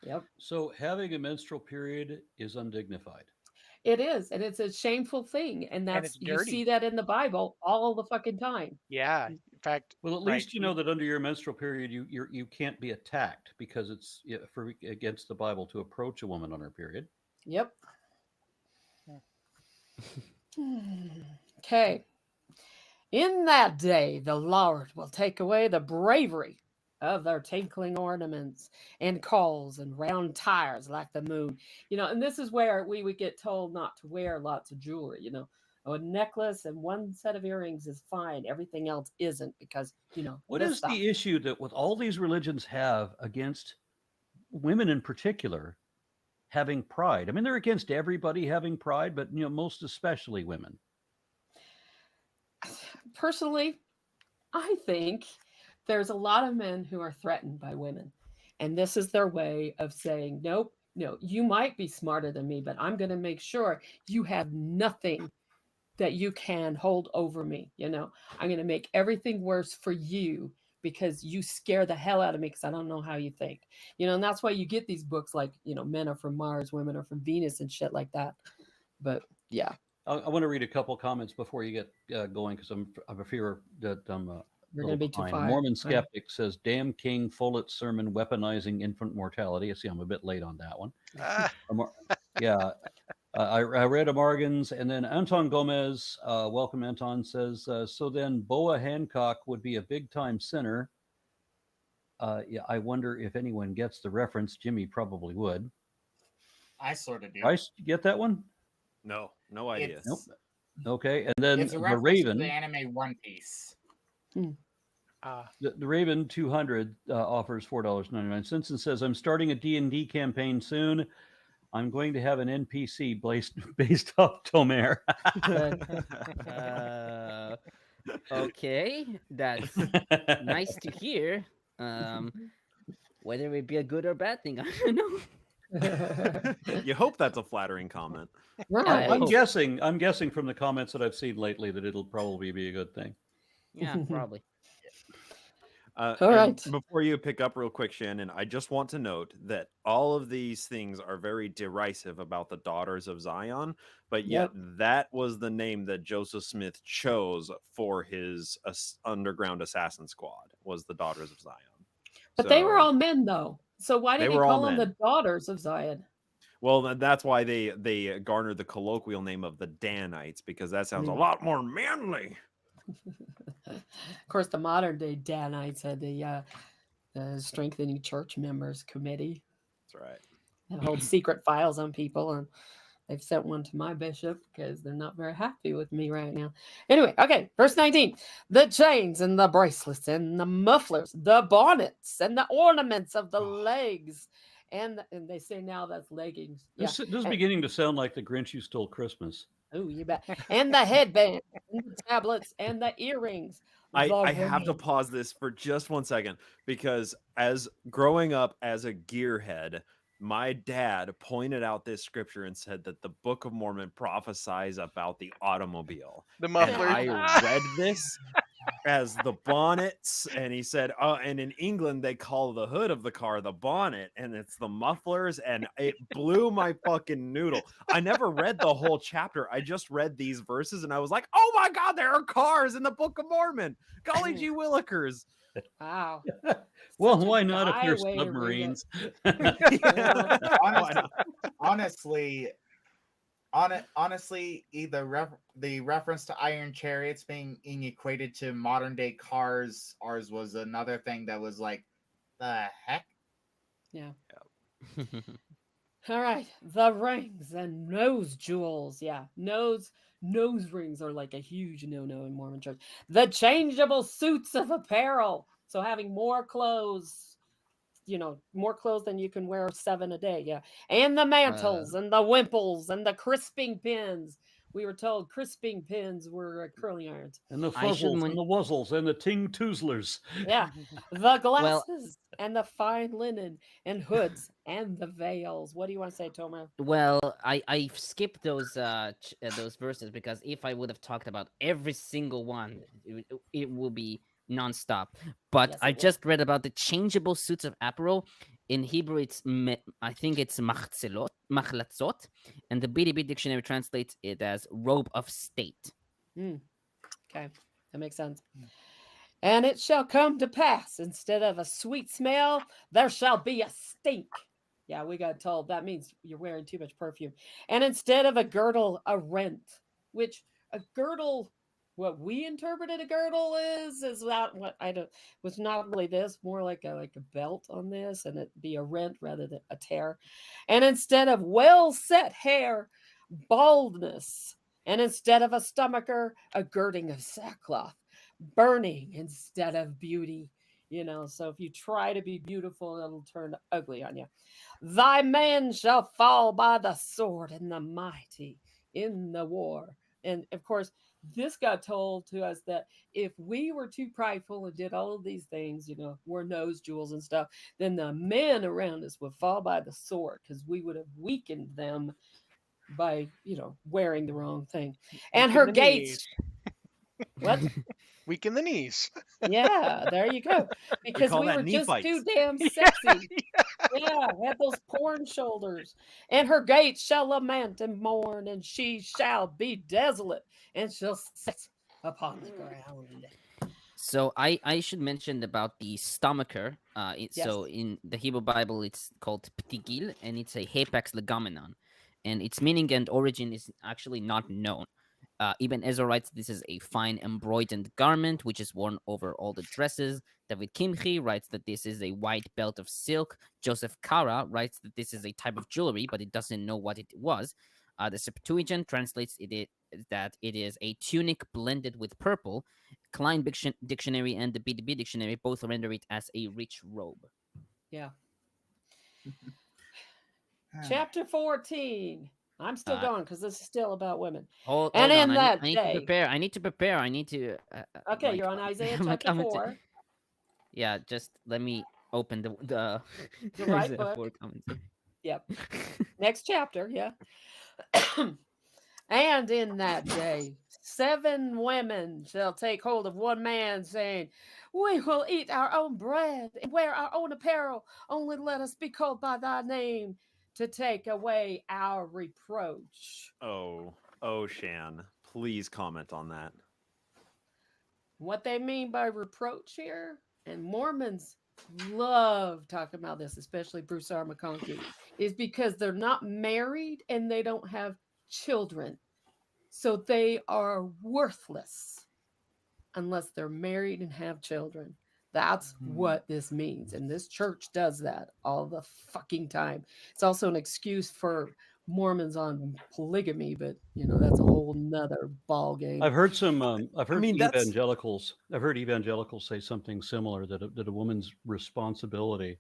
Yep. So having a menstrual period is undignified. It is, and it's a shameful thing, and that's it's dirty. You see that in the Bible all the fucking time. Yeah, in fact. Well, at least you know that under your menstrual period, you can't be attacked because it's against the Bible to approach a woman on her period. Yep. Okay. In that day, the Lord will take away the bravery of their tinkling ornaments and calls and round tires like the moon. And this is where we would get told not to wear lots of jewelry. A necklace and one set of earrings is fine. Everything else isn't because, What is the issue that with all these religions have against women in particular having pride? I mean, they're against everybody having pride, but, most especially women. Personally, I think there's a lot of men who are threatened by women. And this is their way of saying, nope, no, you might be smarter than me, but I'm going to make sure you have nothing that you can hold over me. I'm going to make everything worse for you because you scare the hell out of me because I don't know how you think. And that's why you get these books like, men are from Mars, women are from Venus and shit like that. But yeah. I want to read a couple comments before you get going because I'm afraid that you're going to be too far. Mormon skeptic says, "Damn King Follett's sermon weaponizing infant mortality." I see I'm a bit late on that one. Yeah. I read Morgan's, and then Anton Gomez, welcome Anton, says, so then Boa Hancock would be a big-time sinner. Yeah, I wonder if anyone gets the reference. Jimmy probably would. I sort of do. Bryce, you get that one? No idea. Nope. Okay, and then it's a the Raven, to the anime One Piece. The Raven 200 offers $4.99 and says, "I'm starting a D&D campaign soon. I'm going to have an NPC based off Tomer." Okay, that's nice to hear. Whether it be a good or bad thing, I don't know. You hope that's a flattering comment. Right. I'm guessing from the comments that I've seen lately that it'll probably be a good thing. Yeah, probably. All And right. before you pick up real quick, Shannon, I just want to note that all of these things are very derisive about the daughters of Zion, but yet that was the name that Joseph Smith chose for his underground assassin squad, was the daughters of Zion. But they were all men, though. So why They did he were all call them the men. daughters of Zion? Well, that's why they garnered the colloquial name of the Danites, because that sounds a lot more manly. Of course, the modern day Danites had the Strengthening Church Members Committee. That's right. That holds secret files on people, and they've sent one to my bishop because they're not very happy with me right now. Anyway, okay, verse 19. The chains and the bracelets and the mufflers, the bonnets and the ornaments of the legs. And they say now that's leggings. This is beginning to sound like the Grinch Who Stole Christmas. Oh, you bet. And the headband, and the tablets, and the earrings. I have to pause this for just 1 second, because as growing up as a gearhead, my dad pointed out this scripture and said that the Book of Mormon prophesies about the automobile. The muffler. And I read this as the bonnets, and he said, oh, and in England they call the hood of the car the bonnet, and it's the mufflers, and it blew my fucking noodle. I never read the whole chapter. I just read these verses, and I was like, oh my God, there are cars in the Book of Mormon. Golly gee willikers. Wow. Well, why not if you're submarines? Honestly, the reference to iron chariots being equated to modern day cars, ours was another thing that was like, the heck? Yeah. All right. The rings and nose jewels. Yeah. Nose rings are like a huge no-no in Mormon church. The changeable suits of apparel. So having more clothes, more clothes than you can wear 7 a day. Yeah. And the mantles and the wimples and the crisping pins. We were told crisping pins were curling irons. And the fuzzles and the wuzzles and the ting toozlers. Yeah. The glasses and the fine linen and hoods and the veils. What do you want to say, Tomer? Well, I skipped those verses because if I would have talked about every single one, it will be nonstop. But Yes, I just read about the changeable suits of apparel. In Hebrew, I think it's machlatzot, and the BDB dictionary translates it as robe of state. Okay, that makes sense. And it shall come to pass, instead of a sweet smell, there shall be a stink. Yeah, we got told that means you're wearing too much perfume. And instead of a girdle, a rent, which a girdle, what we interpreted a girdle is not what was not really this, more like a belt on this, and it'd be a rent rather than a tear. And instead of well set hair, baldness. And instead of a stomacher, a girding of sackcloth. Burning instead of beauty. So if you try to be beautiful, it'll turn ugly on you. Thy man shall fall by the sword, and the mighty in the war. And of course, this got told to us that if we were too prideful and did all of these things, wore nose jewels and stuff, then the men around us would fall by the sword, because we would have weakened them by, wearing the wrong thing. And her gates. What? Weaken the knees. Yeah, there you go. Because we were just too damn sexy. Yeah, had those porn shoulders. And her gates shall lament and mourn, and she shall be desolate, and shall sit upon the ground. So I should mention about the stomacher. Yes. So in the Hebrew Bible, it's called ptigil, and it's a hapax legomenon. And its meaning and origin is actually not known. Ibn Ezra writes this is a fine embroidered garment which is worn over all the dresses. David Kimchi writes that this is a white belt of silk. Joseph Kara writes that this is a type of jewelry, but it doesn't know what it was. The Septuagint translates that it is a tunic blended with purple. Klein Dictionary and the BDB Dictionary both render it as a rich robe. Yeah. Chapter 14. I'm still going because this is still about women. Hold and on. in that I need to prepare. I need to. Okay, you're on Isaiah chapter 4. Yeah, just let me open the right book. Yep. Next chapter, yeah. And in that day, 7 women shall take hold of one man, saying, we will eat our own bread and wear our own apparel. Only let us be called by thy name to take away our reproach. Oh, Shan, please comment on that. What they mean by reproach here, and Mormons love talking about this, especially Bruce R. McConkie, is because they're not married and they don't have children. So they are worthless unless they're married and have children. That's what this means. And this church does that all the fucking time. It's also an excuse for Mormons on polygamy, but that's a whole nother ball game. I've heard some. I've heard that's- evangelicals. I've heard evangelicals say something similar, that a woman's responsibility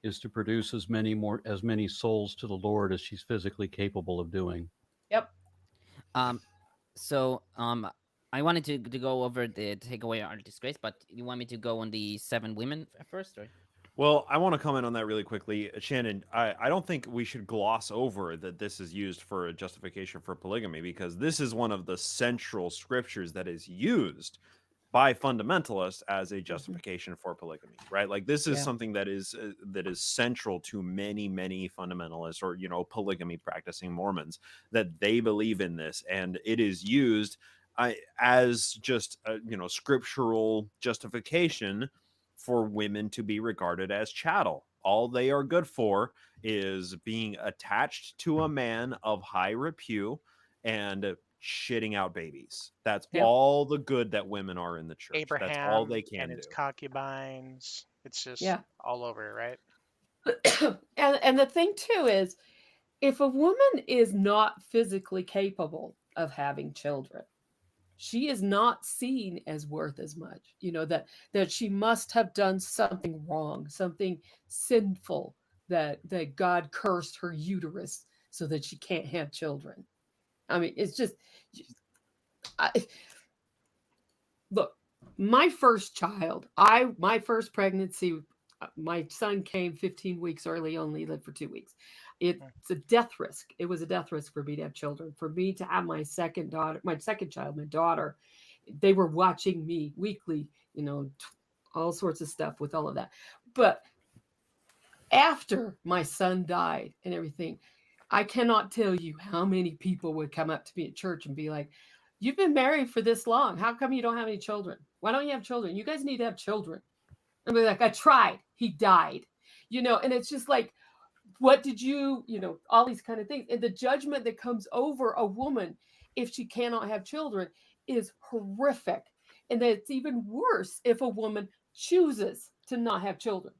is to produce as many souls to the Lord as she's physically capable of doing. Yep. So I wanted to go over the take away our disgrace, but you want me to go on the 7 women first, or? Well, I want to comment on that really quickly. Shannon, I don't think we should gloss over that this is used for a justification for polygamy, because this is one of the central scriptures that is used by fundamentalists as a justification for polygamy, right? Like, this is something that is central to many fundamentalists, or polygamy practicing Mormons, that they believe in this, and it is used as just scriptural justification for women to be regarded as chattel. All they are good for is being attached to a man of high repute and shitting out babies. That's all the good that women are in the church. Abraham, that's all they can and do. its concubines. It's just all over, right? and the thing too is, if a woman is not physically capable of having children, she is not seen as worth as much. That she must have done something wrong, something sinful, that God cursed her uterus so that she can't have children. I mean, it's just look, my first child, my first pregnancy, my son came 15 weeks early, only lived for 2 weeks. It's a death risk. It was a death risk for me to have children. For me to have my second child, my daughter, they were watching me weekly, all sorts of stuff with all of that. But after my son died and everything, I cannot tell you how many people would come up to me at church and be like, you've been married for this long. How come you don't have any children? Why don't you have children? You guys need to have children. And be like, I tried. He died. And it's just like, what did you, all these kind of things. And the judgment that comes over a woman if she cannot have children is horrific. And that it's even worse if a woman chooses to not have children.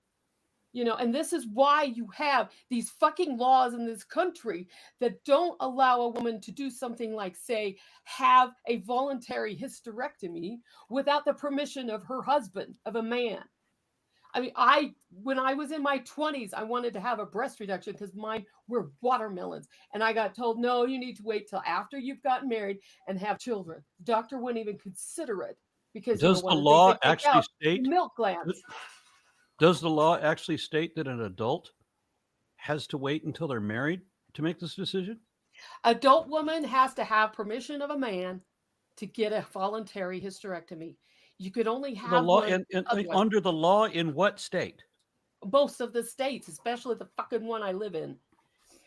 And this is why you have these fucking laws in this country that don't allow a woman to do something like, say, have a voluntary hysterectomy without the permission of her husband, of a man. I mean, when I was in my 20s, I wanted to have a breast reduction because mine were watermelons. And I got told, no, you need to wait till after you've gotten married and have children. The doctor wouldn't even consider it because does the law actually state milk glands? Does the law actually state that an adult has to wait until they're married to make this decision? Adult woman has to have permission of a man to get a voluntary hysterectomy. You could only have the law one under the law in what state? Most of the states, especially the fucking one I live in.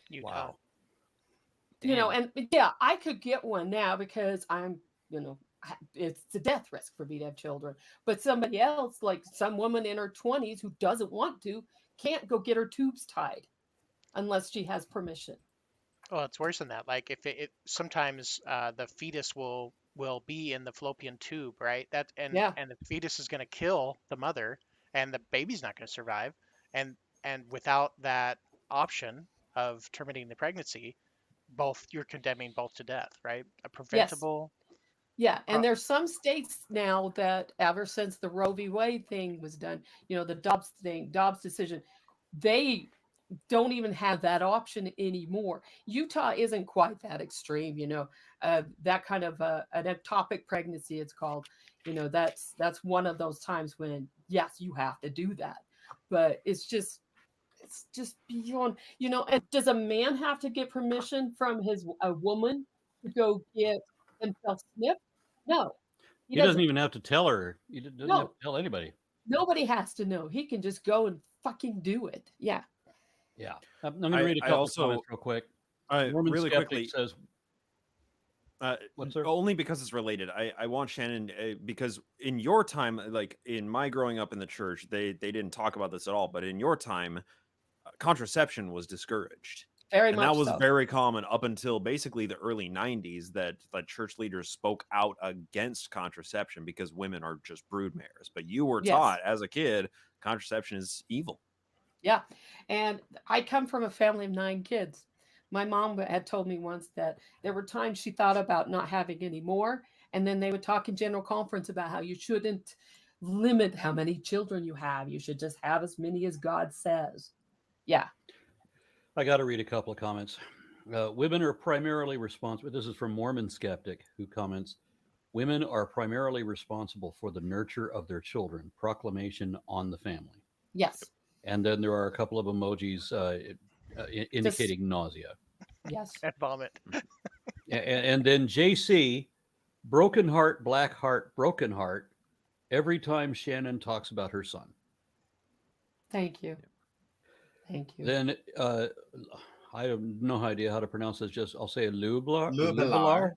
Utah. Wow. And yeah, I could get one now because I'm, it's a death risk for me to have children. But somebody else, like some woman in her 20s who doesn't want to, can't go get her tubes tied unless she has permission. Well, it's worse than that. Like if it sometimes the fetus will be in the fallopian tube, right? And the fetus is going to kill the mother, and the baby's not going to survive. And without that option of terminating the pregnancy, you're condemning both to death, right? A preventable. Yeah, and there's some states now that ever since the Roe v. Wade thing was done, the Dobbs decision, they don't even have that option anymore. Utah isn't quite that extreme, that kind of an ectopic pregnancy, it's called. That's one of those times when, yes, you have to do that. But it's just it's just beyond, and does a man have to get permission from a woman to go get himself snipped? No, He doesn't even have to tell her. He doesn't have No. to tell anybody. Nobody has to know. He can just go and fucking do it. Yeah. Yeah. I'm going to read a couple of comments real quick. Mormon really Skeptic quickly says, what's there? Only because it's related. I want Shannon, because in your time, like in my growing up in the church, they didn't talk about this at all. But in your time, contraception was discouraged. Very And much that was so. very common up until basically the early 90s, that church leaders spoke out against contraception because women are just broodmares. But you were taught as a kid, contraception is evil. Yeah. And I come from a family of 9 kids. My mom had told me once that there were times she thought about not having any more. And then they would talk in general conference about how you shouldn't limit how many children you have. You should just have as many as God says. Yeah. I got to read a couple of comments. Women are primarily responsible. This is from Mormon Skeptic, who comments, women are primarily responsible for the nurture of their children. Proclamation on the family. Yes. And then there are a couple of emojis indicating nausea. Yes. And vomit. And then JC, broken heart, black heart, broken heart, every time Shannon talks about her son. Thank you. Thank you. Then I have no idea how to pronounce this. Just I'll say Lubelar.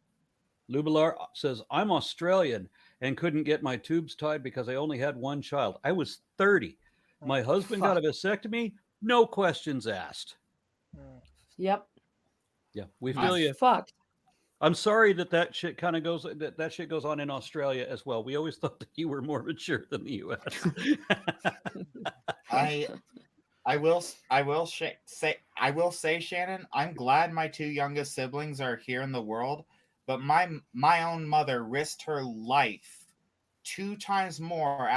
Lubelar says, I'm Australian and couldn't get my tubes tied because I only had one child. I was 30. My husband got a vasectomy. No questions asked. Yep. Yeah, we feel you. Fucked. I'm sorry that shit kind of goes. That shit goes on in Australia as well. We always thought that you were more mature than the U.S. I will say, Shannon, I'm glad my 2 youngest siblings are here in the world, but my own mother risked her life 2 times more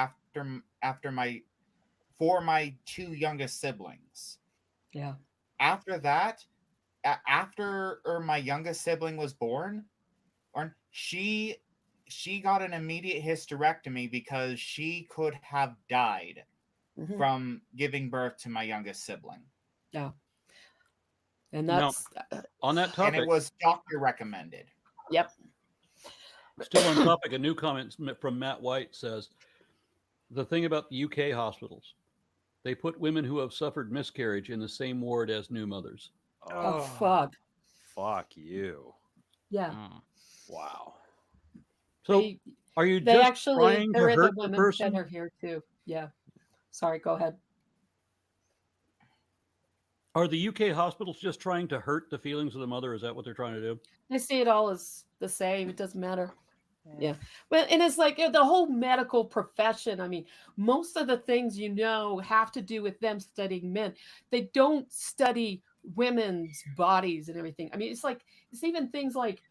for my 2 youngest siblings. Yeah. After that, after my youngest sibling was born, she got an immediate hysterectomy because she could have died from giving birth to my youngest sibling. Yeah. And that's on that topic. And it was doctor recommended. Yep. Still on topic, a new comment from Matt White says, the thing about the UK hospitals, they put women who have suffered miscarriage in the same ward as new mothers. Oh fuck. Fuck you. Yeah. Wow. So are you they just actually trying to there are hurt the the women person? that are here too. Yeah. Sorry, go ahead. Are the UK hospitals just trying to hurt the feelings of the mother? Is that what they're trying to do? They see it all as the same. It doesn't matter. Yeah. Well, and it's like the whole medical profession. I mean, most of the things have to do with them studying men. They don't study women's bodies and everything. I mean, it's even things like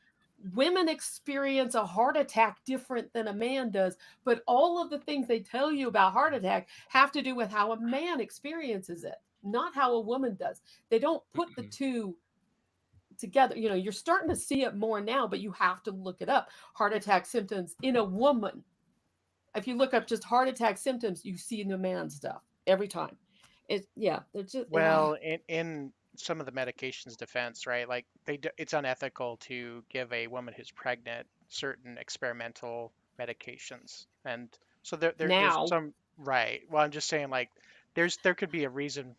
women experience a heart attack different than a man does, but all of the things they tell you about heart attack have to do with how a man experiences it, not how a woman does. They don't put the two together. You're starting to see it more now, but you have to look it up. Heart attack symptoms in a woman. If you look up just heart attack symptoms, you see the man stuff every time. They're just in some of the medications defense, right? Like it's unethical to give a woman who's pregnant certain experimental medications, and so there's some right. Well, I'm just saying, like, there could be a reason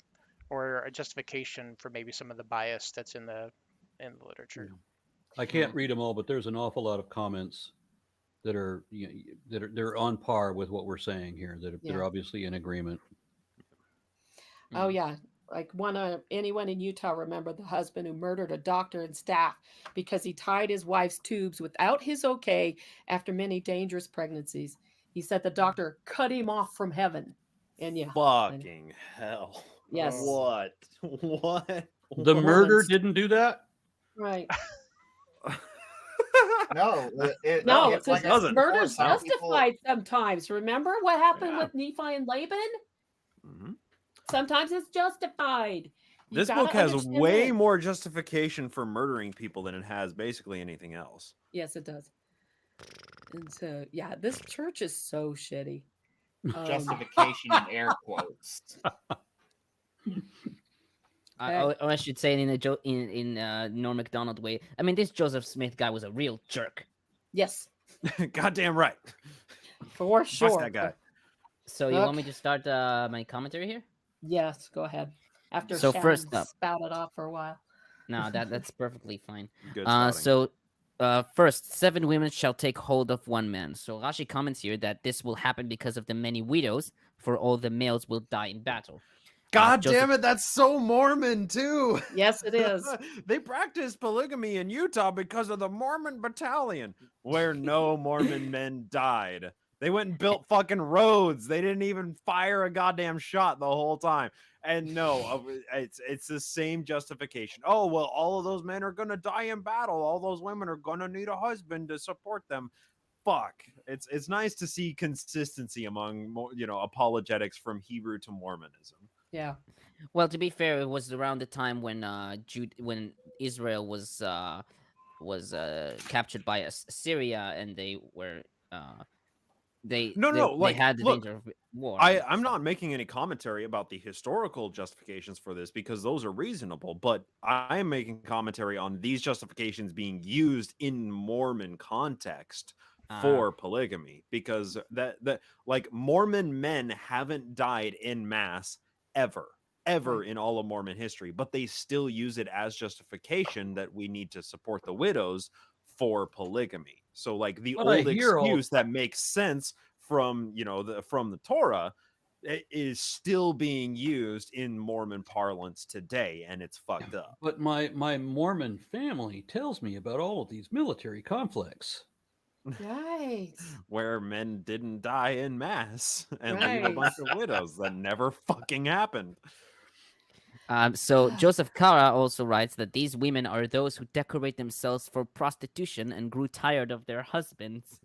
or a justification for maybe some of the bias that's in the literature. I can't read them all, but there's an awful lot of comments that are they're on par with what we're saying here. They're obviously in agreement. Oh yeah. Like anyone in Utah remember the husband who murdered a doctor and staff because he tied his wife's tubes without his okay after many dangerous pregnancies. He said the doctor cut him off from heaven. And fucking hell. Yes. What? The murder didn't do that? Right. No, it's like murder's justified sometimes. Remember what happened with Nephi and Laban? Mm-hmm. Sometimes it's justified. This book has way more justification for murdering people than it has basically anything else. Yes, it does. And so, this church is so shitty. Justification in air quotes. Or I should say it in Norm Macdonald way. I mean, this Joseph Smith guy was a real jerk. Yes, Goddamn right. for Bust sure. that guy. So you want me to start my commentary here? Yes, go ahead. After So Shannon first up- spouted off for a while. No, that's perfectly fine. Good spouting. So first, 7 women shall take hold of 1 man. So Rashi comments here that this will happen because of the many widows, for all the males will die in battle. God Joseph- damn it, that's so Mormon too. Yes, it is. They practice polygamy in Utah because of the Mormon battalion, where no Mormon men died. They went and built fucking roads. They didn't even fire a goddamn shot the whole time. And no, it's the same justification. Oh, well, all of those men are going to die in battle. All those women are going to need a husband to support them. Fuck. It's nice to see consistency among, apologetics from Hebrew to Mormonism. Yeah. Well, to be fair, it was around the time when when Israel was captured by Assyria, and they were they had the danger of war. I'm not making any commentary about the historical justifications for this because those are reasonable, but I am making commentary on these justifications being used in Mormon context for polygamy, because that like Mormon men haven't died en masse ever in all of Mormon history, but they still use it as justification that we need to support the widows for polygamy. So like the old excuse that makes sense from the Torah is still being used in Mormon parlance today, and it's fucked up. But my Mormon family tells me about all of these military conflicts. Right. Where men didn't die in mass and leave a bunch of widows. That never fucking happened. So Joseph Kara also writes that these women are those who decorate themselves for prostitution and grew tired of their husbands.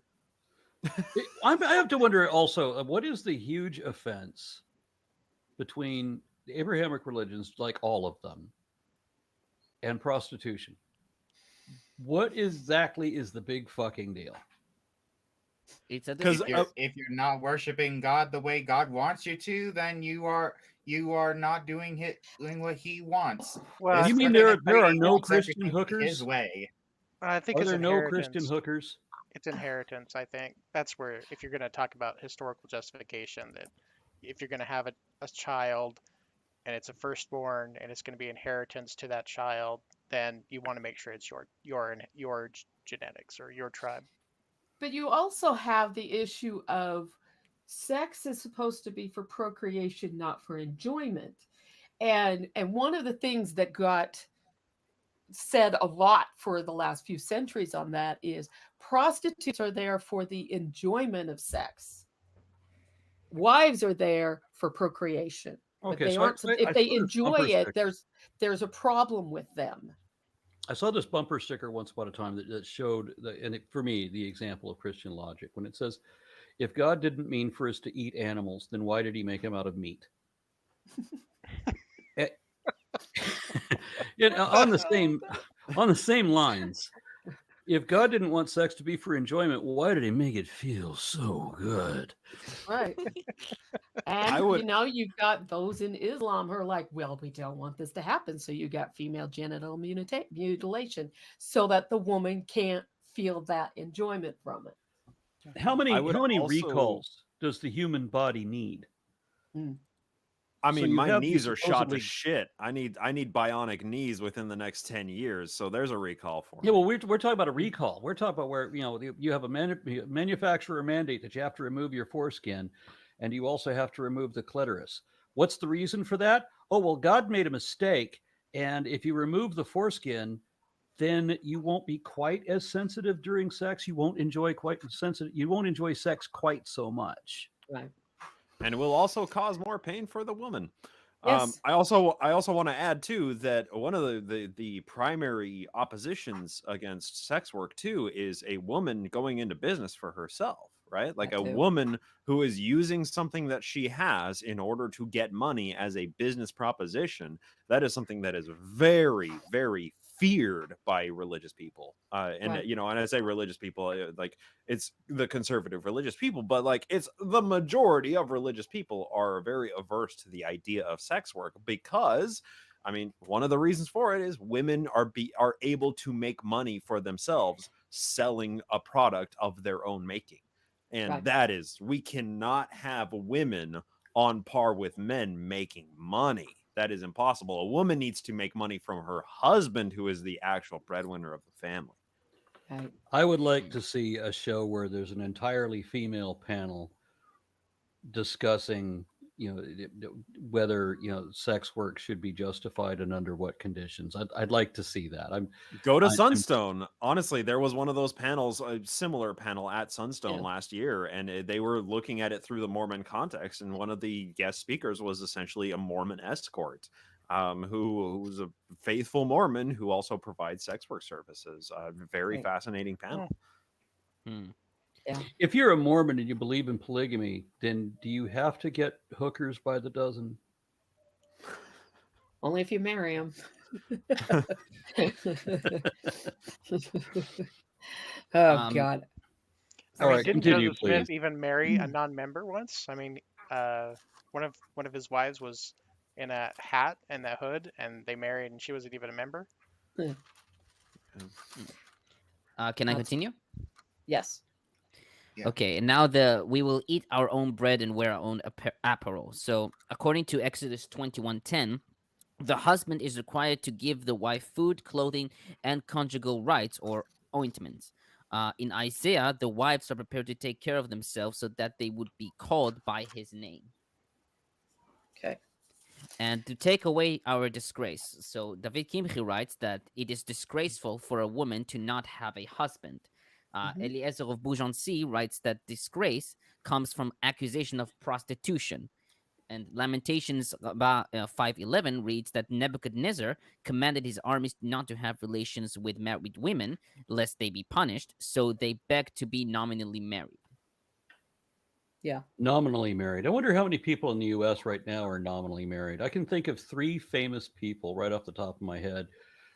I have to wonder also, what is the huge offense between the Abrahamic religions, like all of them, and prostitution? What exactly is the big fucking deal? Because if you're not worshiping God the way God wants you to, then you are not doing what He wants. Well, you mean there are no Christian hookers? His way. I think Are it's there no inheritance. Christian hookers? It's inheritance. I think that's where, if you're going to talk about historical justification, that if you're going to have a child and it's a firstborn and it's going to be inheritance to that child, then you want to make sure it's your genetics or your tribe. But you also have the issue of sex is supposed to be for procreation, not for enjoyment. And one of the things that got said a lot for the last few centuries on that is prostitutes are there for the enjoyment of sex. Wives are there for procreation. Okay, they aren't, if they enjoy it, there's a problem with them. I saw this bumper sticker once upon a time that showed, for me, the example of Christian logic, when it says, if God didn't mean for us to eat animals, then why did he make them out of meat? On the same lines, if God didn't want sex to be for enjoyment, why did he make it feel so good? Right. And you've got those in Islam who are like, well, we don't want this to happen. So you got female genital mutilation so that the woman can't feel that enjoyment from it. How many recalls does the human body need? I mean, my knees are shot to shit. I need bionic knees within the next 10 years. So there's a recall for me. Yeah, well, we're talking about a recall. We're talking about where, you have a manufacturer mandate that you have to remove your foreskin, and you also have to remove the clitoris. What's the reason for that? Oh, well, God made a mistake. And if you remove the foreskin, then you won't be quite as sensitive during sex. You won't enjoy sex quite so much. Right. And it will also cause more pain for the woman. Yes. I also want to add too that one of the primary oppositions against sex work too is a woman going into business for herself, right? Like a woman who is using something that she has in order to get money as a business proposition. That is something that is very, very feared by religious people. And Right. you know, and I say religious people, like it's the conservative religious people, but like it's the majority of religious people are very averse to the idea of sex work because, I mean, one of the reasons for it is women are able to make money for themselves selling a product of their own making. And Right. that is, we cannot have women on par with men making money. That is impossible. A woman needs to make money from her husband, who is the actual breadwinner of the family. Right. I would like to see a show where there's an entirely female panel discussing, you know, whether, you know, sex work should be justified and under what conditions. I'd like to see that. Go to I'm Sunstone. Honestly, there was one of those panels, a similar panel at Sunstone Yeah. last year, and they were looking at it through the Mormon context. And one of the guest speakers was essentially a Mormon escort, who's a faithful Mormon who also provides sex work services. Very Right. fascinating panel. Yeah. If you're a Mormon and you believe in polygamy, then do you have to get hookers by the dozen? Only if you marry him. Oh God. I All mean, right, didn't continue, Joseph Smith please. even marry a non-member once? I mean, one of his wives was in a hat and a hood, and they married, and she wasn't even a member. Can I That's- continue? Yes. Yeah. Okay, and now we will eat our own bread and wear our own apparel. So according to Exodus 21:10, the husband is required to give the wife food, clothing, and conjugal rights or ointments. In Isaiah, the wives are prepared to take care of themselves so that they would be called by his name. Okay. And to take away our disgrace. So David Kimchi writes that it is disgraceful for a woman to not have a husband. Eliezer of Beaugency writes that disgrace comes from accusation of prostitution. And Lamentations 5:11 reads that Nebuchadnezzar commanded his armies not to have relations with married women, lest they be punished, so they begged to be nominally married. Yeah. Nominally married. I wonder how many people in the U.S. right now are nominally married. I can think of 3 famous people right off the top of my head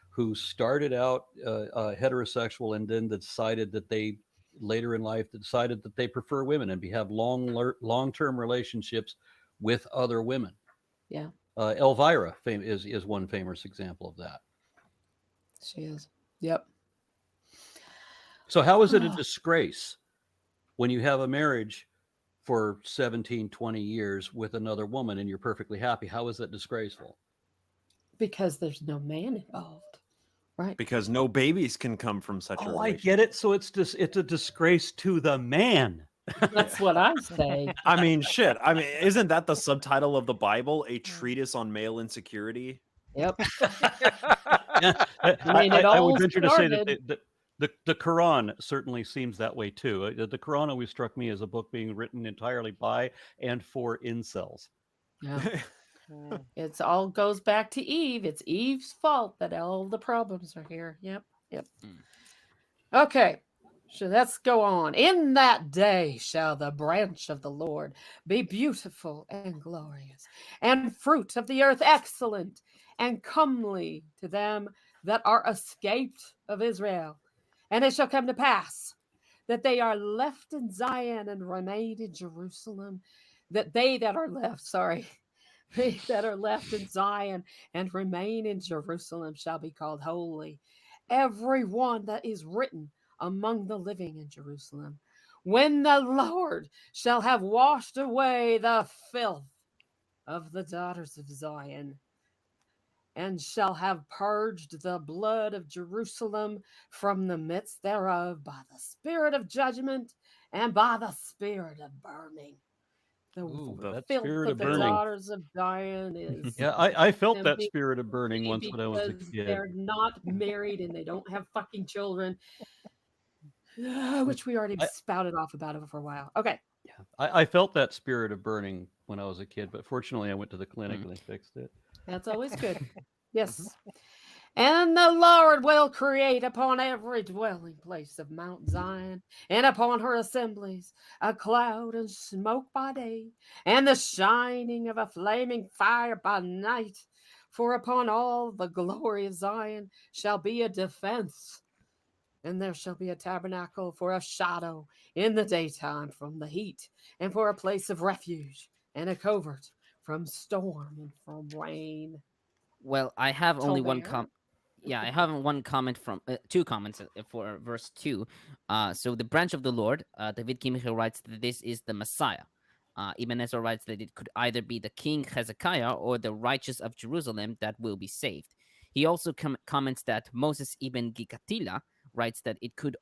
who started out heterosexual and then decided that they later in life decided that they prefer women and have long-term relationships with other women. Yeah. Elvira is one famous example of that. She is. Yep. So how is it a disgrace when you have a marriage for 17, 20 years with another woman and you're perfectly happy? How is that disgraceful? Because there's no man involved. Right. Because no babies can come from such a Oh, I relationship. get it. So it's a disgrace to the man. That's what I say. I mean, shit. I mean, isn't that the subtitle of the Bible? A treatise on male insecurity? Yep. Yeah, I mean, it I all would venture to say that started- the Quran certainly seems that way too. The Quran always struck me as a book being written entirely by and for incels. Yeah. It's all goes back to Eve. It's Eve's fault that all the problems are here. Yep. Yep. Okay. So let's go on. In that day shall the branch of the Lord be beautiful and glorious, and fruit of the earth excellent and comely to them that are escaped of Israel. And it shall come to pass that they are left in Zion and remain in Jerusalem, that they that are left, they that are left in Zion and remain in Jerusalem shall be called holy, every one that is written among the living in Jerusalem. When the Lord shall have washed away the filth of the daughters of Zion, and shall have purged the blood of Jerusalem from the midst thereof by the spirit of judgment and by the spirit of burning. Ooh, The that filth spirit of of the burning. daughters of Zion is Yeah, I felt that simply spirit of burning once when I was a because kid. they're not married and they don't have fucking children, which we already spouted off about it for a while. Okay. Yeah, I felt that spirit of burning when I was a kid, but fortunately I went to the clinic and they fixed it. That's always good. Yes. And the Lord will create upon every dwelling place of Mount Zion and upon her assemblies a cloud and smoke by day and the shining of a flaming fire by night For upon all the glory of Zion shall be a defense, and there shall be a tabernacle for a shadow in the daytime from the heat, and for a place of refuge, and a covert from storm and from rain. Well, I have only one Tolbert. Yeah, I have one comment from two comments for verse 2. So the branch of the Lord, David Kimcher writes that this is the Messiah. Ibn Ezra writes that it could either be the king Hezekiah or the righteous of Jerusalem that will be saved. He also comments that Moses ibn Gikatila writes that it could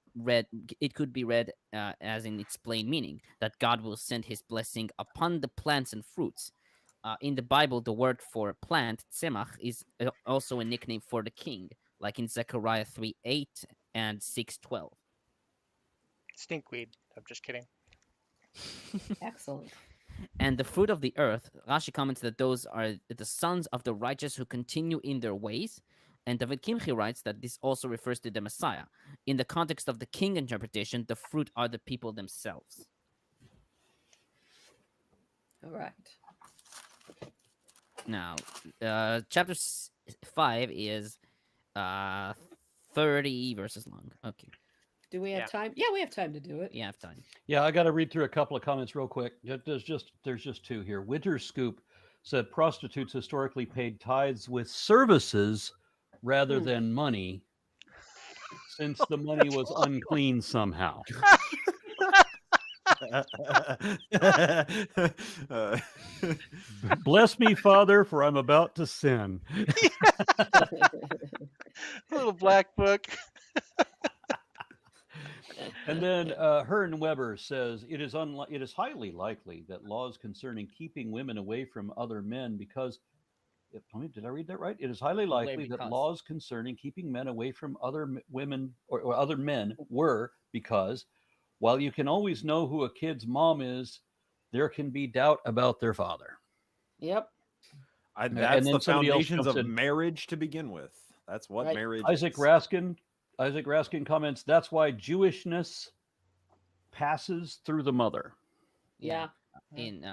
be read as in its plain meaning, that God will send his blessing upon the plants and fruits. In the Bible, the word for plant, tzemach, is also a nickname for the king, like in Zechariah 3:8 and 6:12. Stinkweed. I'm just kidding. Excellent. And the fruit of the earth, Rashi comments that those are the sons of the righteous who continue in their ways. And David Kimchi writes that this also refers to the Messiah. In the context of the king interpretation, the fruit are the people themselves. All right. Now, chapter 5 is 30 verses long. Okay. Do we have time? Yeah, we have time to do it. Yeah, I have time. Yeah, I got to read through a couple of comments real quick. There's just two here. Winter Scoop said prostitutes historically paid tithes with services rather than money, since the money was unclean somehow. Bless me, Father, for I'm about to sin. Little black book. And then Hearn Weber says it is highly likely that laws concerning keeping women away from other men because did I read that right? It is highly likely that laws concerning keeping men away from other women or other men were because while you can always know who a kid's mom is, there can be doubt about their father. Yep. That's the foundations of marriage to begin with. That's what marriage Isaac Raskin comments, that's why Jewishness passes through the mother. Yeah. In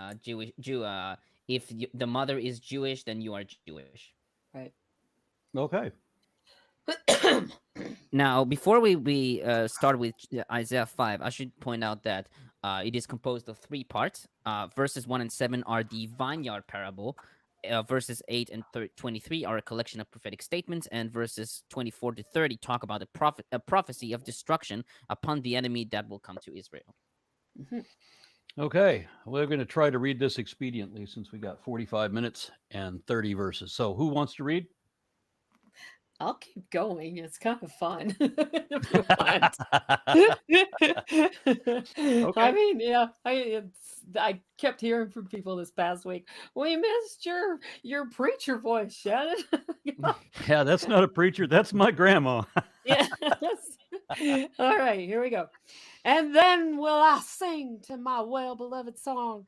if the mother is Jewish, then you are Jewish. Right. Okay. Now, before we start with Isaiah 5, I should point out that it is composed of 3 parts. Verses 1 and 7 are the vineyard parable. Verses 8 and 23 are a collection of prophetic statements, and verses 24 to 30 talk about a prophecy of destruction upon the enemy that will come to Israel. Mm-hmm. Okay, we're going to try to read this expediently since we got 45 minutes and 30 verses. So who wants to read? I'll keep going. It's kind of fun. Okay. I mean, yeah, I kept hearing from people this past week. We missed your preacher voice, Shannon. Yeah, that's not a preacher. That's my grandma. Yeah. All right, here we go. And then will I sing to my well-beloved song.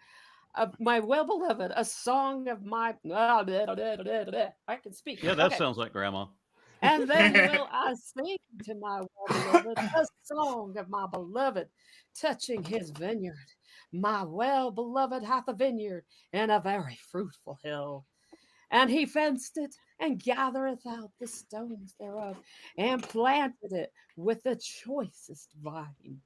My well-beloved, a song of my... I can speak. Yeah, that sounds like grandma. And then will I sing to my well-beloved, a song of my beloved, touching his vineyard. My well-beloved hath a vineyard and a very fruitful hill. And he fenced it and gathereth out the stones thereof, and planted it with the choicest vine,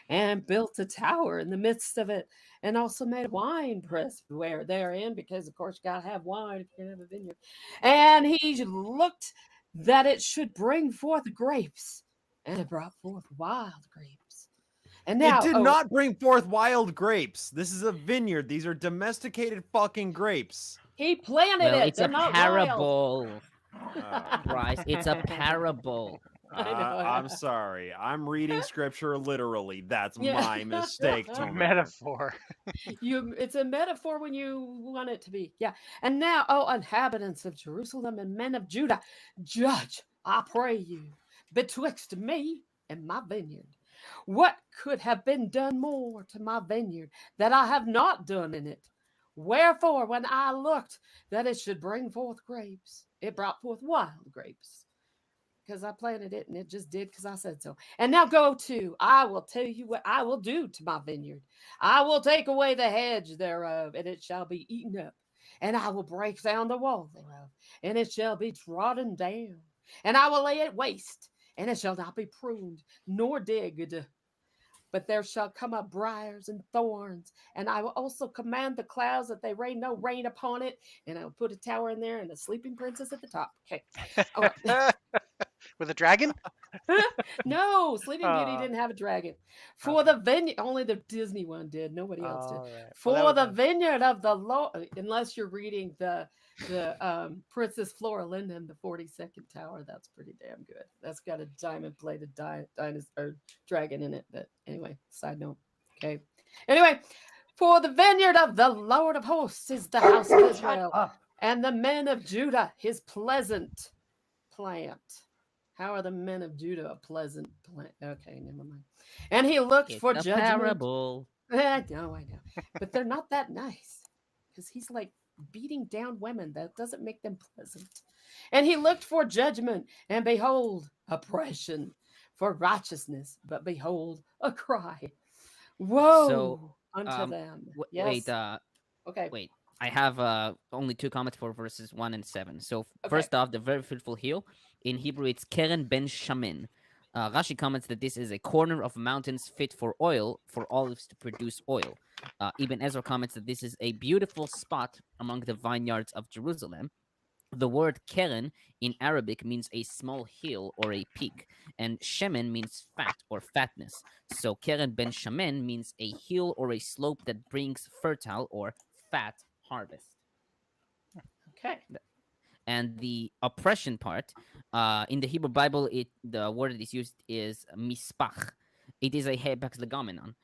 and built a tower in the midst of it, and also made a wine press where therein, because of course you gotta have wine if you have a vineyard. And he looked that it should bring forth grapes, and it brought forth wild grapes. And now it did not bring forth wild grapes. This is a vineyard. These are domesticated fucking grapes. He planted it. It's a parable. Bryce, it's a parable. I'm sorry. I'm reading scripture literally. That's my mistake. It's a metaphor. It's a metaphor when you want it to be. Yeah. And now, inhabitants of Jerusalem and men of Judah, judge, I pray you, betwixt me and my vineyard. What could have been done more to my vineyard that I have not done in it? Wherefore, when I looked that it should bring forth grapes, it brought forth wild grapes. Because I planted it and it just did because I said so. And now I will tell you what I will do to my vineyard. I will take away the hedge thereof, and it shall be eaten up. and I will break down the wall thereof, and it shall be trodden down, and I will lay it waste, and it shall not be pruned nor digged. But there shall come up briars and thorns, and I will also command the clouds that they rain no rain upon it, and I will put a tower in there and a sleeping princess at the top. Okay. All right. With a dragon? No, Sleeping Beauty Oh. didn't have a dragon. For the vineyard, only the Disney one did. Nobody else did. All right. Well, For that the would've vineyard of the Lord, unless you're reading the Princess Flora Lindham, the 42nd Tower, that's pretty damn good. That's got a diamond-plated dinosaur dragon in it. But anyway, side note. Okay. Anyway, for the vineyard of the Lord of hosts is the house of Israel, and the men of Judah his pleasant plant. How are the men of Judah a pleasant plant? Okay, never mind. And he looked It's for a judgment. parable. I know. But they're not that nice. Because he's like beating down women. That doesn't make them pleasant. And he looked for judgment, and behold, oppression, for righteousness, but behold, a cry. Woe unto them. Yes. Okay. Wait. I have only 2 comments for verses 1 and 7. So Okay. first off, the very fruitful hill. In Hebrew, it's Keren ben Shamin. Rashi comments that this is a corner of mountains fit for oil, for olives to produce oil. Ibn Ezra comments that this is a beautiful spot among the vineyards of Jerusalem. The word Keren in Arabic means a small hill or a peak, and Shemen means fat or fatness. So Keren ben Shamen means a hill or a slope that brings fertile or fat harvest. Okay. And the oppression part, in the Hebrew Bible, the word that is used is mispach. It is a hapax legomenon.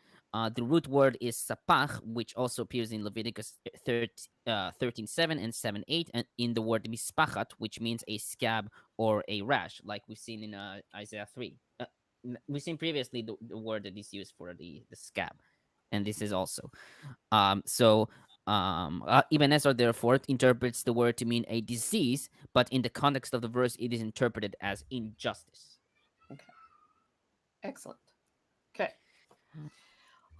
The root word is sapach, which also appears in Leviticus 13:7 and 7:8, and in the word mispachat, which means a scab or a rash, like we've seen in Isaiah 3. We've seen previously the word that is used for the scab, and this is also. Ibn Ezra therefore interprets the word to mean a disease, but in the context of the verse, it is interpreted as injustice. Okay. Excellent. Okay.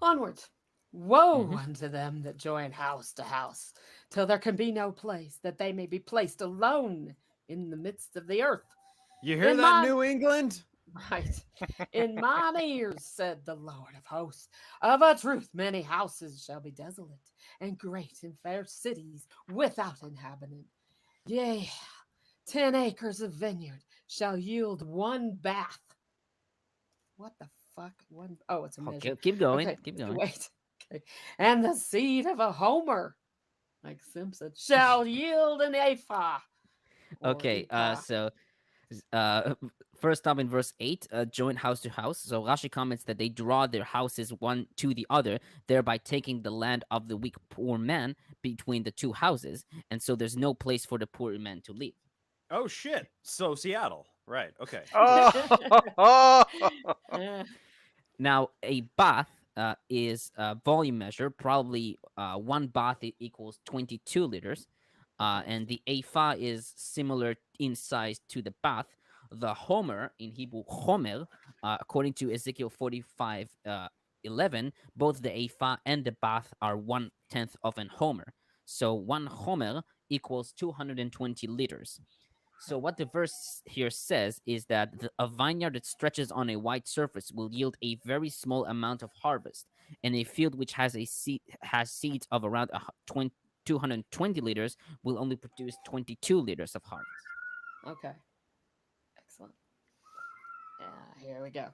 Onwards. Woe unto them that join house to house, till there can be no place, that they may be placed alone in the midst of the earth. You hear that, New England? Right. In mine ears, said the Lord of hosts, of a truth many houses shall be desolate, and great and fair cities without inhabitant. Yea, 10 acres of vineyard shall yield 1 bath. What the fuck? It's a measure. Okay, keep going. Okay, Keep going. Wait. Okay. And the seed of a homer, like Simpson, shall yield an ephah. Okay, first up in verse 8, join house to house. So Rashi comments that they draw their houses one to the other, thereby taking the land of the weak poor man between the 2 houses, and so there's no place for the poor man to live. Oh shit! So Seattle, right? Okay. Now a bath is a volume measure. Probably 1 bath equals 22 liters. And the ephah is similar in size to the bath. The homer, in Hebrew homer, according to Ezekiel 45:11, both the ephah and the bath are 1/10 of an homer. So 1 homer equals 220 liters. So what the verse here says is that a vineyard that stretches on a wide surface will yield a very small amount of harvest, and a field which has seeds of around 220 liters will only produce 22 liters of harvest. Okay. Excellent. Here we go.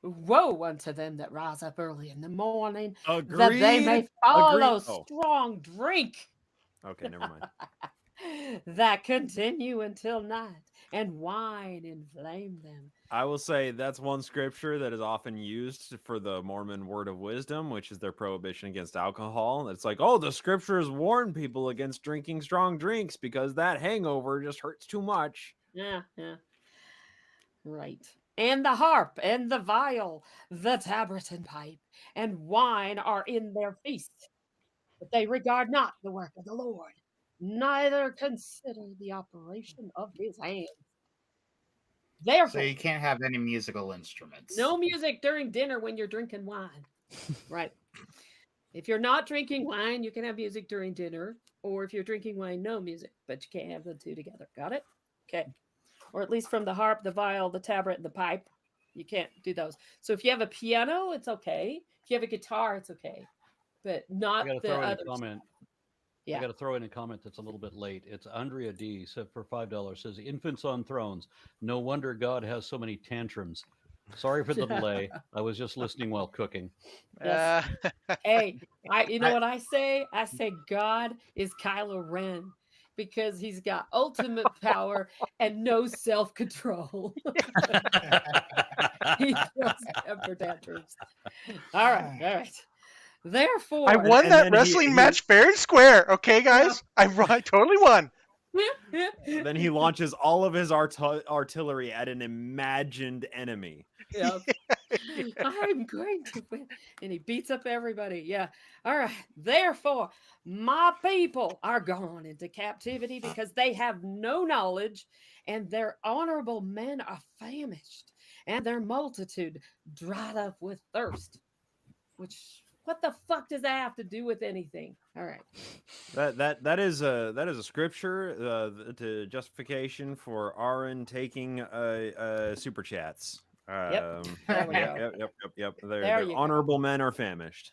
Woe unto them that rise up early in the morning, that they may follow strong drink. Okay, never mind. That continue until night, and wine inflame them. I will say that's one scripture that is often used for the Mormon word of wisdom, which is their prohibition against alcohol. It's like, oh, the scriptures warn people against drinking strong drinks because that hangover just hurts too much. Yeah. Right. And the harp, and the viol, the tabret and pipe, and wine are in their feast. But they regard not the work of the Lord, neither consider the operation of his hands. Therefore, So you can't have any musical instruments. no music during dinner when you're drinking wine. Right. If you're not drinking wine, you can have music during dinner. Or if you're drinking wine, no music, but you can't have the two together. Got it? Okay. Or at least from the harp, the viol, the tabret, and the pipe. You can't do those. So if you have a piano, it's okay. If you have a guitar, it's okay. But I not got to the throw in a others. comment. Yeah. I got to throw in a comment that's a little bit late. It's Andrea D. said for $5 says infants on thrones. No wonder God has so many tantrums. Sorry for the delay. I was just listening while cooking. Yes. Hey, you know what I say? I say God is Kylo Ren because he's got ultimate power and no self-control. He throws temper tantrums. All right. Therefore, I won and that then wrestling match fair and square. Okay, guys, I totally won. Then he launches all of his artillery at an imagined enemy. Yep. I'm going to win. And he beats up everybody. Yeah. All right. Therefore, my people are gone into captivity because they have no knowledge, and their honorable men are famished, and their multitude dried up with thirst. What the fuck does that have to do with anything? All right. That is a scripture to justification for Aaron taking super chats. Yep. There we go. Yep. There Their you go. honorable men are famished.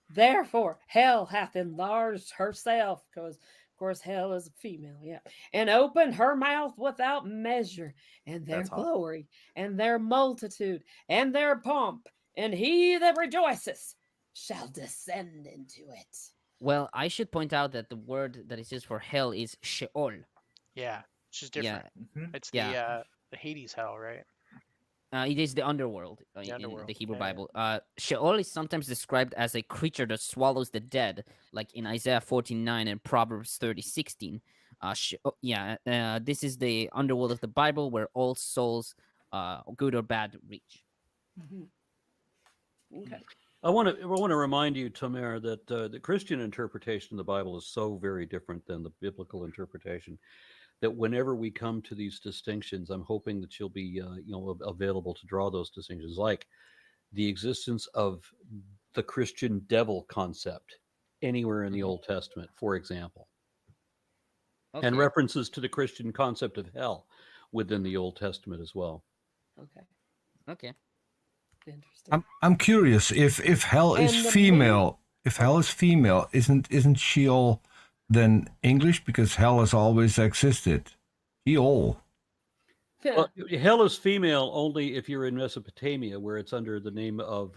Therefore, hell hath enlarged herself, because, of course, hell is a female, yeah, and opened her mouth without measure, and their That's hot. glory, and their multitude, and their pomp, and he that rejoices shall descend into it. Well, I should point out that the word that is used for hell is Sheol. Yeah, it's just different. It's the Hades hell, right? It is the underworld, in underworld, the Hebrew yeah, Bible. Sheol is sometimes described as a creature that swallows the dead, like in Isaiah 14:9 and Proverbs 30:16. This is the underworld of the Bible where all souls, good or bad, reach. Okay. I want to remind you, Tomer, that the Christian interpretation of the Bible is so very different than the biblical interpretation that whenever we come to these distinctions, I'm hoping that you'll be available to draw those distinctions, like the existence of the Christian devil concept anywhere in the Old Testament, for example, and references to the Christian concept of hell within the Old Testament as well. Okay. Interesting. I'm curious if hell is female. If hell is female, isn't Sheol then English, because hell has always existed? Sheol. Well, hell is female only if you're in Mesopotamia, where it's under the name of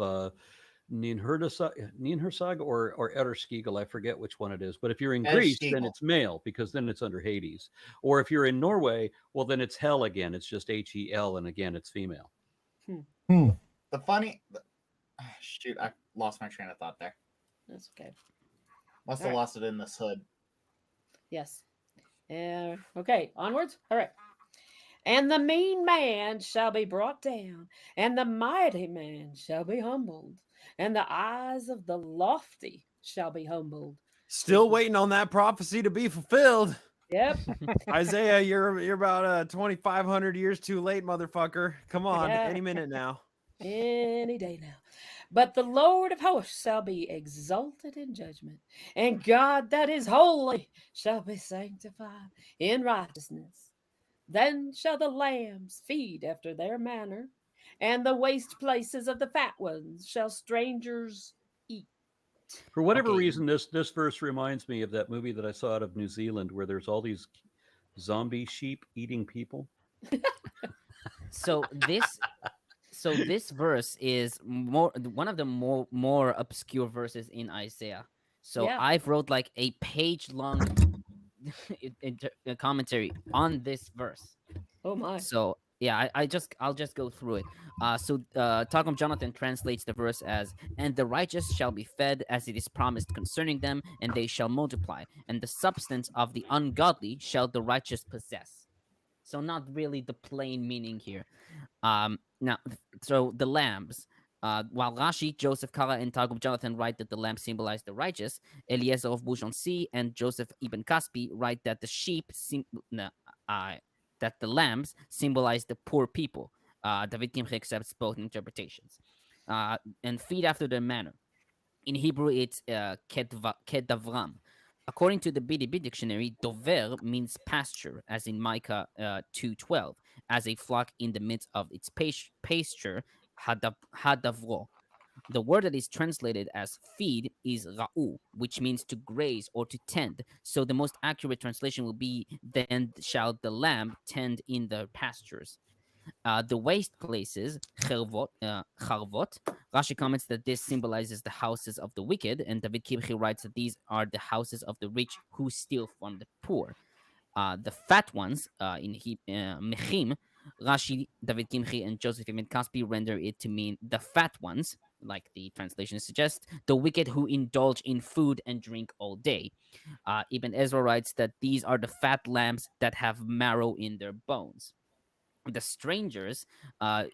Ninhursag or Erskigel. I forget which one it is. But if you're in Greece, then it's male, because then it's under Hades. Or if you're in Norway, well, then it's hell again. It's just Hel, and again, it's female. The funny... Shoot, I lost my train of thought there. That's okay. Must have lost it in this hood. Yes. Okay, onwards. All right. And the mean man shall be brought down, and the mighty man shall be humbled, and the eyes of the lofty shall be humbled. Still waiting on that prophecy to be fulfilled. Yep. Isaiah, you're about 2,500 years too late, motherfucker. Come on, any minute now. Any day now. But the Lord of hosts shall be exalted in judgment, and God that is holy shall be sanctified in righteousness. Then shall the lambs feed after their manner, and the waste places of the fat ones shall strangers eat. For whatever reason, this verse reminds me of that movie that I saw out of New Zealand, where there's all these zombie sheep eating people. So this verse is one of the more obscure verses in Isaiah. So I've wrote like a page-long commentary on this verse. Oh my! So yeah, I'll just go through it. Tagum Jonathan translates the verse as, "And the righteous shall be fed as it is promised concerning them, and they shall multiply, and the substance of the ungodly shall the righteous possess." So not really the plain meaning here. Now, so the lambs. While Rashi, Joseph Kara, and Targum Jonathan write that the lambs symbolize the righteous, Eliezer of Bouchoncy and Joseph Ibn Kaspi write that that the lambs symbolize the poor people. David Kimche accepts both interpretations. And feed after their manner. In Hebrew, it's kedavram. According to the BDB dictionary, dover means pasture, as in Micah 2:12, as a flock in the midst of its pasture, hadavro. The word that is translated as feed is ra'u, which means to graze or to tend. So the most accurate translation will be, then shall the lamb tend in the pastures. The waste places, charvot. Rashi comments that this symbolizes the houses of the wicked, and David Kibchi writes that these are the houses of the rich who steal from the poor. The fat ones in Mechim, Rashi, David Kimchi, and Joseph Ibn Kaspi render it to mean the fat ones, like the translation suggests, the wicked who indulge in food and drink all day. Ibn Ezra writes that these are the fat lambs that have marrow in their bones. The strangers,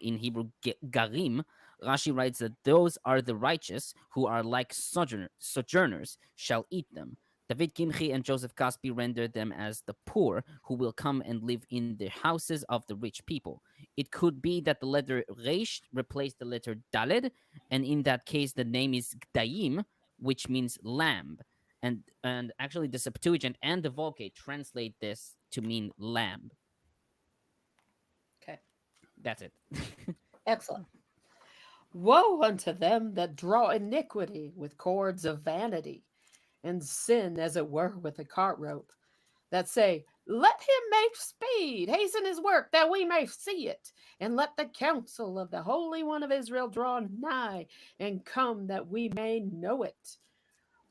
in Hebrew, garim, Rashi writes that those are the righteous who are like sojourners, shall eat them. David Kimchi and Joseph Kaspi render them as the poor who will come and live in the houses of the rich people. It could be that the letter Reish replaced the letter Daled, and in that case the name is Gdaim, which means lamb. And actually the Septuagint and the Vulgate translate this to mean lamb. Okay. That's it. Excellent. Woe unto them that draw iniquity with cords of vanity, and sin, as it were, with a cart rope, that say, let him make speed, hasten his work, that we may see it, and let the counsel of the Holy One of Israel draw nigh, and come that we may know it.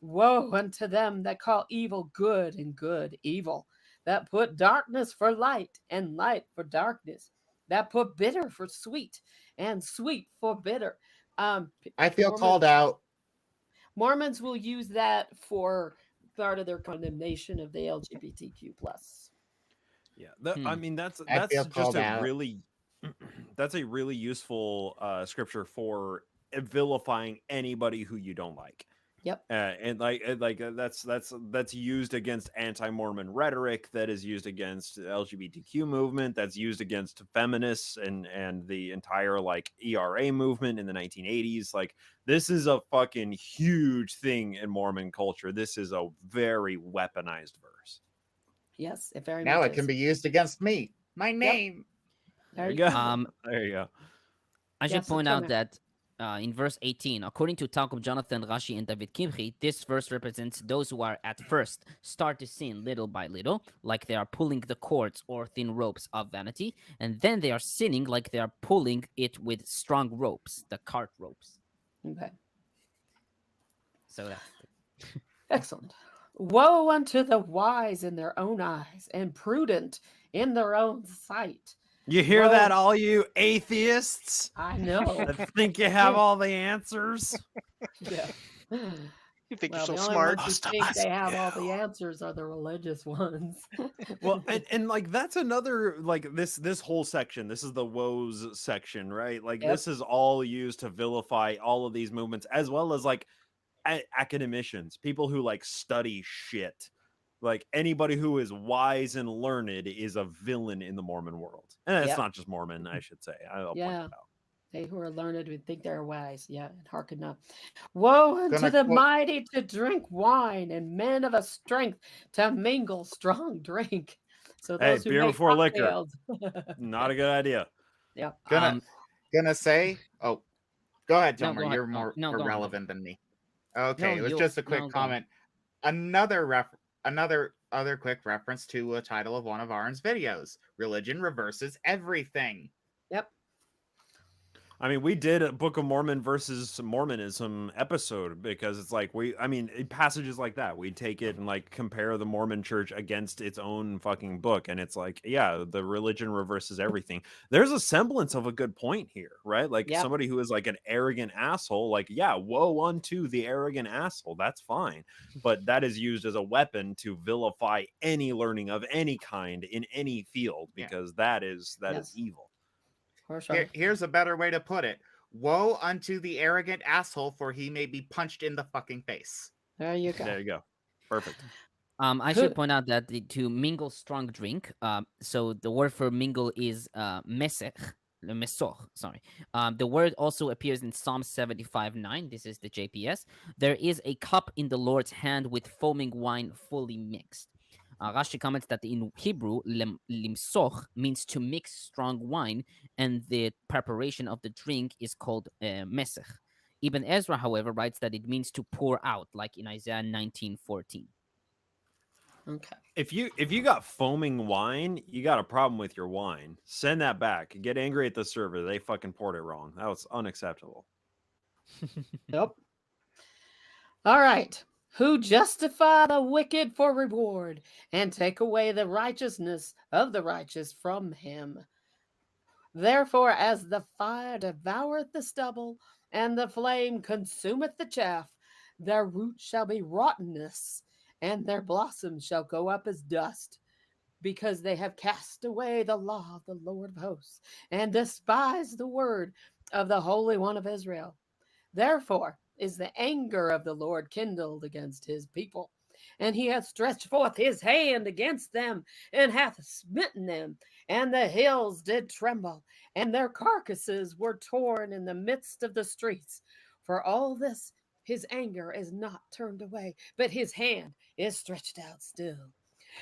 Woe unto them that call evil good, and good evil, that put darkness for light, and light for darkness, that put bitter for sweet, and sweet for bitter. I feel called out. Mormons will use that for part of their condemnation of the LGBTQ plus. Yeah, I mean that's feel just called a out. really that's a really useful scripture for vilifying anybody who you don't like. Yep. And that's used against anti-Mormon rhetoric, that is used against the LGBTQ movement, that's used against feminists and the entire like ERA movement in the 1980s. Like, this is a fucking huge thing in Mormon culture. This is a very weaponized verse. Yes, it very Now much it can is. be used against me. My name. There you go. Um, there you go. I should Yes, point tell out me. that in verse 18, according to Talk of Jonathan, Rashi, and David Kimchi, this verse represents those who are at first start to sin little by little, like they are pulling the cords or thin ropes of vanity, and then they are sinning like they are pulling it with strong ropes, the cart ropes. Okay. So that's Excellent. Woe unto the wise in their own eyes, and prudent in their own sight. You hear Woe- that, all you atheists I know. that think you have all the answers? Yeah. You think Well, you're the so only smart? ones who think they have all the answers are the religious ones. Well, and like that's another, like this whole section, this is the woes section, right? Like, Yep. this is all used to vilify all of these movements, as well as like academicians, people who like study shit. Like, anybody who is wise and learned is a villain in the Mormon world, and it's Yep. not just Mormon, I should say. I'll point Yeah. that out. They who are learned would think they're wise. Yeah, and hearken not. Woe unto Gonna the quote- mighty to drink wine, and men of a strength to mingle strong drink. So Hey, those who beer make before liquor. cocktails. Not a good idea. Yeah. Gonna say. Oh, go ahead, No, Tomer. go ahead. You're more No, go on, relevant than me. Okay, No, it was you- just a quick no, go on. comment. Another quick reference to a title of one of Aaron's videos: "Religion reverses everything." Yep. I mean, we did a Book of Mormon versus Mormonism episode, because it's like, passages like that, we take it and like compare the Mormon church against its own fucking book. And it's like, yeah, the religion reverses everything. There's a semblance of a good point here, right? Like, Yep. somebody who is like an arrogant asshole, like, yeah, woe unto the arrogant asshole. That's fine. But that is used as a weapon to vilify any learning of any kind in any field, because that is Yes. evil. For sure. Here's a better way to put it: "Woe unto the arrogant asshole, for he may be punched in the fucking face." There you go. There you go. Perfect. I Good. should point out that to mingle strong drink, so the word for mingle is mesech, mesoch, sorry. The word also appears in Psalm 75:9. This is the JPS. There is a cup in the Lord's hand with foaming wine fully mixed. Rashi comments that in Hebrew, limsoch means to mix strong wine, and the preparation of the drink is called mesech. Ibn Ezra, however, writes that it means to pour out, like in Isaiah 19:14. Okay. If you got foaming wine, you got a problem with your wine. Send that back. Get angry at the server. They fucking poured it wrong. That was unacceptable. Yep. All right. Who justify the wicked for reward and take away the righteousness of the righteous from him. Therefore, as the fire devoureth the stubble, and the flame consumeth the chaff, their root shall be rottenness, and their blossoms shall go up as dust, because they have cast away the law of the Lord of hosts, and despised the word of the Holy One of Israel. Therefore is the anger of the Lord kindled against his people, and he hath stretched forth his hand against them, and hath smitten them, and the hills did tremble, and their carcasses were torn in the midst of the streets. For all this his anger is not turned away, but his hand is stretched out still.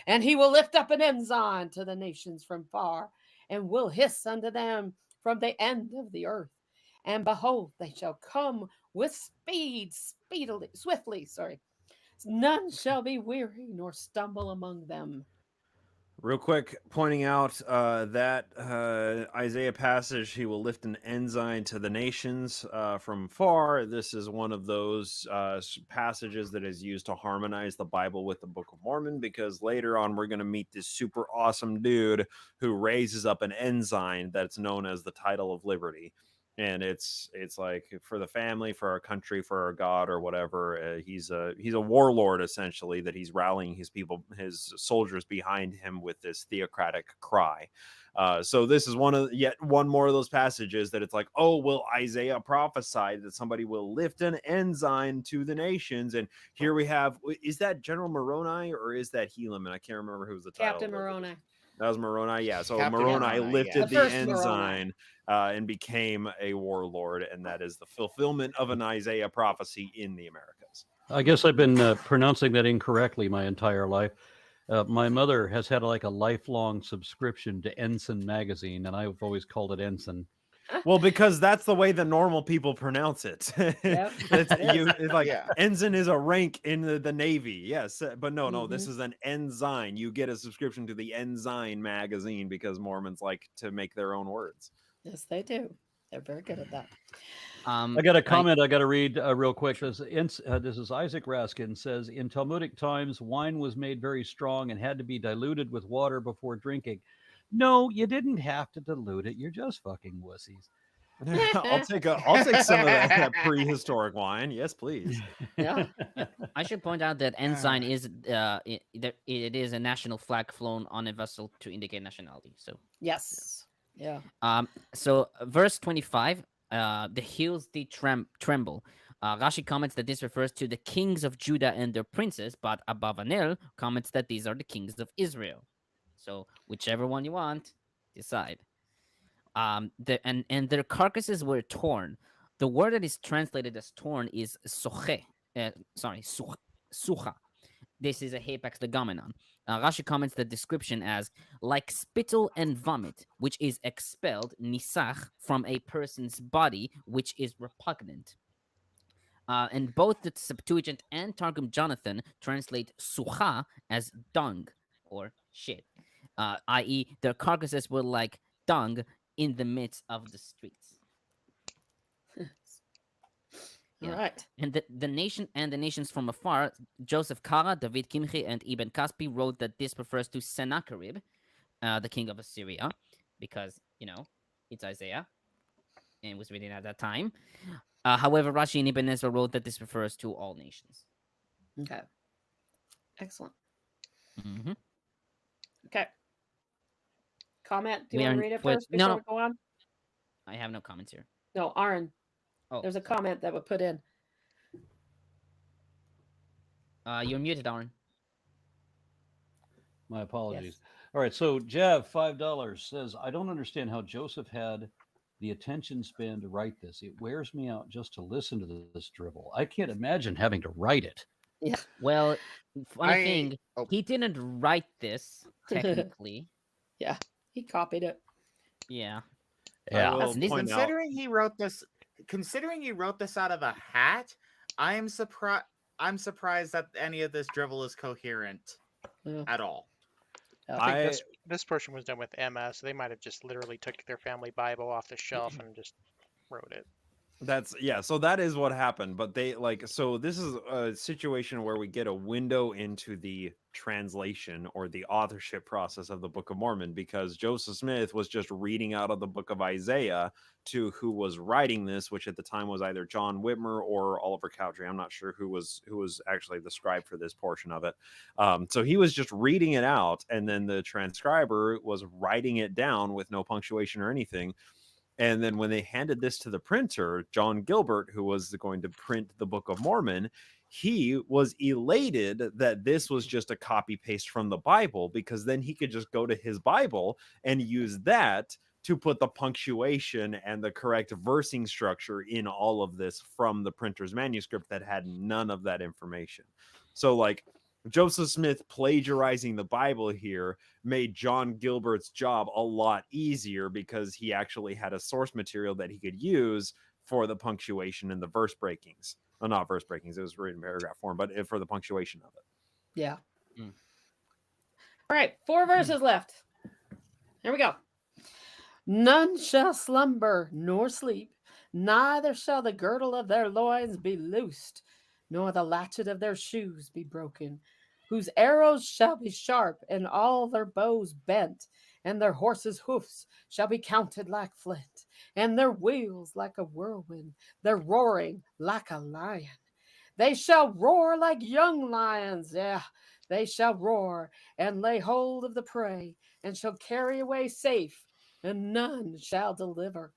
And he will lift up an ensign to the nations from far, and will hiss unto them from the end of the earth. And behold, they shall come with swiftly. None shall be weary nor stumble among them. Real quick, pointing out that Isaiah passage, he will lift an ensign to the nations from far. This is one of those passages that is used to harmonize the Bible with the Book of Mormon, because later on we're going to meet this super awesome dude who raises up an ensign that's known as the title of liberty. And it's like for the family, for our country, for our God, or whatever. He's a warlord, essentially, that he's rallying his people, his soldiers behind him with this theocratic cry. So this is yet one more of those passages that it's like, oh, well, Isaiah prophesied that somebody will lift an ensign to the nations, and here we have, is that General Moroni or is that Helaman? I can't remember who's the title. Captain Moroni. That was Moroni, yeah. So Captain Moroni Moroni, lifted yeah. the ensign and became a warlord, and that is the fulfillment of an Isaiah prophecy in the Americas. I guess I've been pronouncing that incorrectly my entire life. My mother has had like a lifelong subscription to Ensign magazine, and I've always called it Ensign. Well, because that's the way the normal people pronounce it. Yep. It's like Yeah. ensign is a rank in the Navy. Yes, but no, this is an ensign. You get a subscription to the Ensign magazine because Mormons like to make their own words. Yes, they do. They're very good at that. I got a comment I got to read real quick. This is Isaac Raskin says, in Talmudic times, wine was made very strong and had to be diluted with water before drinking. No, you didn't have to dilute it. You're just fucking wussies. I'll take some of that prehistoric wine. Yes, please. Yeah. I should point out that ensign is it is a national flag flown on a vessel to indicate nationality. So Yes. Yeah. So verse 25, the hills did tremble. Rashi comments that this refers to the kings of Judah and their princes, but Abavanel comments that these are the kings of Israel. So whichever one you want, decide. And their carcasses were torn. The word that is translated as torn is sucha. This is a hapax legomenon. Rashi comments the description as like spittle and vomit, which is expelled, nisach, from a person's body, which is repugnant. And both the Septuagint and Targum Jonathan translate sucha as dung or shit, i.e., their carcasses were like dung in the midst of the streets. All right. And the nations from afar, Joseph Kara, David Kimchi, and Ibn Kaspi wrote that this refers to Sennacherib, the king of Assyria, because, it's Isaiah, and was written at that time. However, Rashi and Ibn Ezra wrote that this refers to all nations. Okay. Excellent. Mm-hmm. Okay. Comment? Do you want to read it first before we go on? I have no comments here. No, Aaron. Oh. There's a comment that was put in. You're muted, Aaron. My apologies. Yes. All right, so Jav, $5 says, I don't understand how Joseph had the attention span to write this. It wears me out just to listen to this drivel. I can't imagine having to write it. Yeah. Well, funny thing, oh. he didn't write this technically. Yeah, he copied it. Yeah. Yeah. I will Listen, point out. Considering he wrote this out of a hat, I'm surprised that any of this drivel is coherent at all. I think this portion was done with MS. So they might have just literally took their family Bible off the shelf and just wrote it. So that is what happened, but so this is a situation where we get a window into the translation or the authorship process of the Book of Mormon, because Joseph Smith was just reading out of the book of Isaiah to who was writing this, which at the time was either John Whitmer or Oliver Cowdery. I'm not sure who was actually the scribe for this portion of it. So he was just reading it out, and then the transcriber was writing it down with no punctuation or anything. And then when they handed this to the printer, John Gilbert, who was going to print the Book of Mormon, he was elated that this was just a copy paste from the Bible, because then he could just go to his Bible and use that to put the punctuation and the correct versing structure in all of this from the printer's manuscript that had none of that information. So like Joseph Smith plagiarizing the Bible here made John Gilbert's job a lot easier, because he actually had a source material that he could use for the punctuation and the verse breakings. Well, not verse breakings, it was written in paragraph form, but for the punctuation of it. Yeah. All right, 4 verses left. Here we go. None shall slumber nor sleep, neither shall the girdle of their loins be loosed, nor the latchet of their shoes be broken, whose arrows shall be sharp, and all their bows bent, and their horses' hoofs shall be counted like flint, and their wheels like a whirlwind, their roaring like a lion. They shall roar like young lions, they shall roar and lay hold of the prey, and shall carry away safe, and none shall deliver.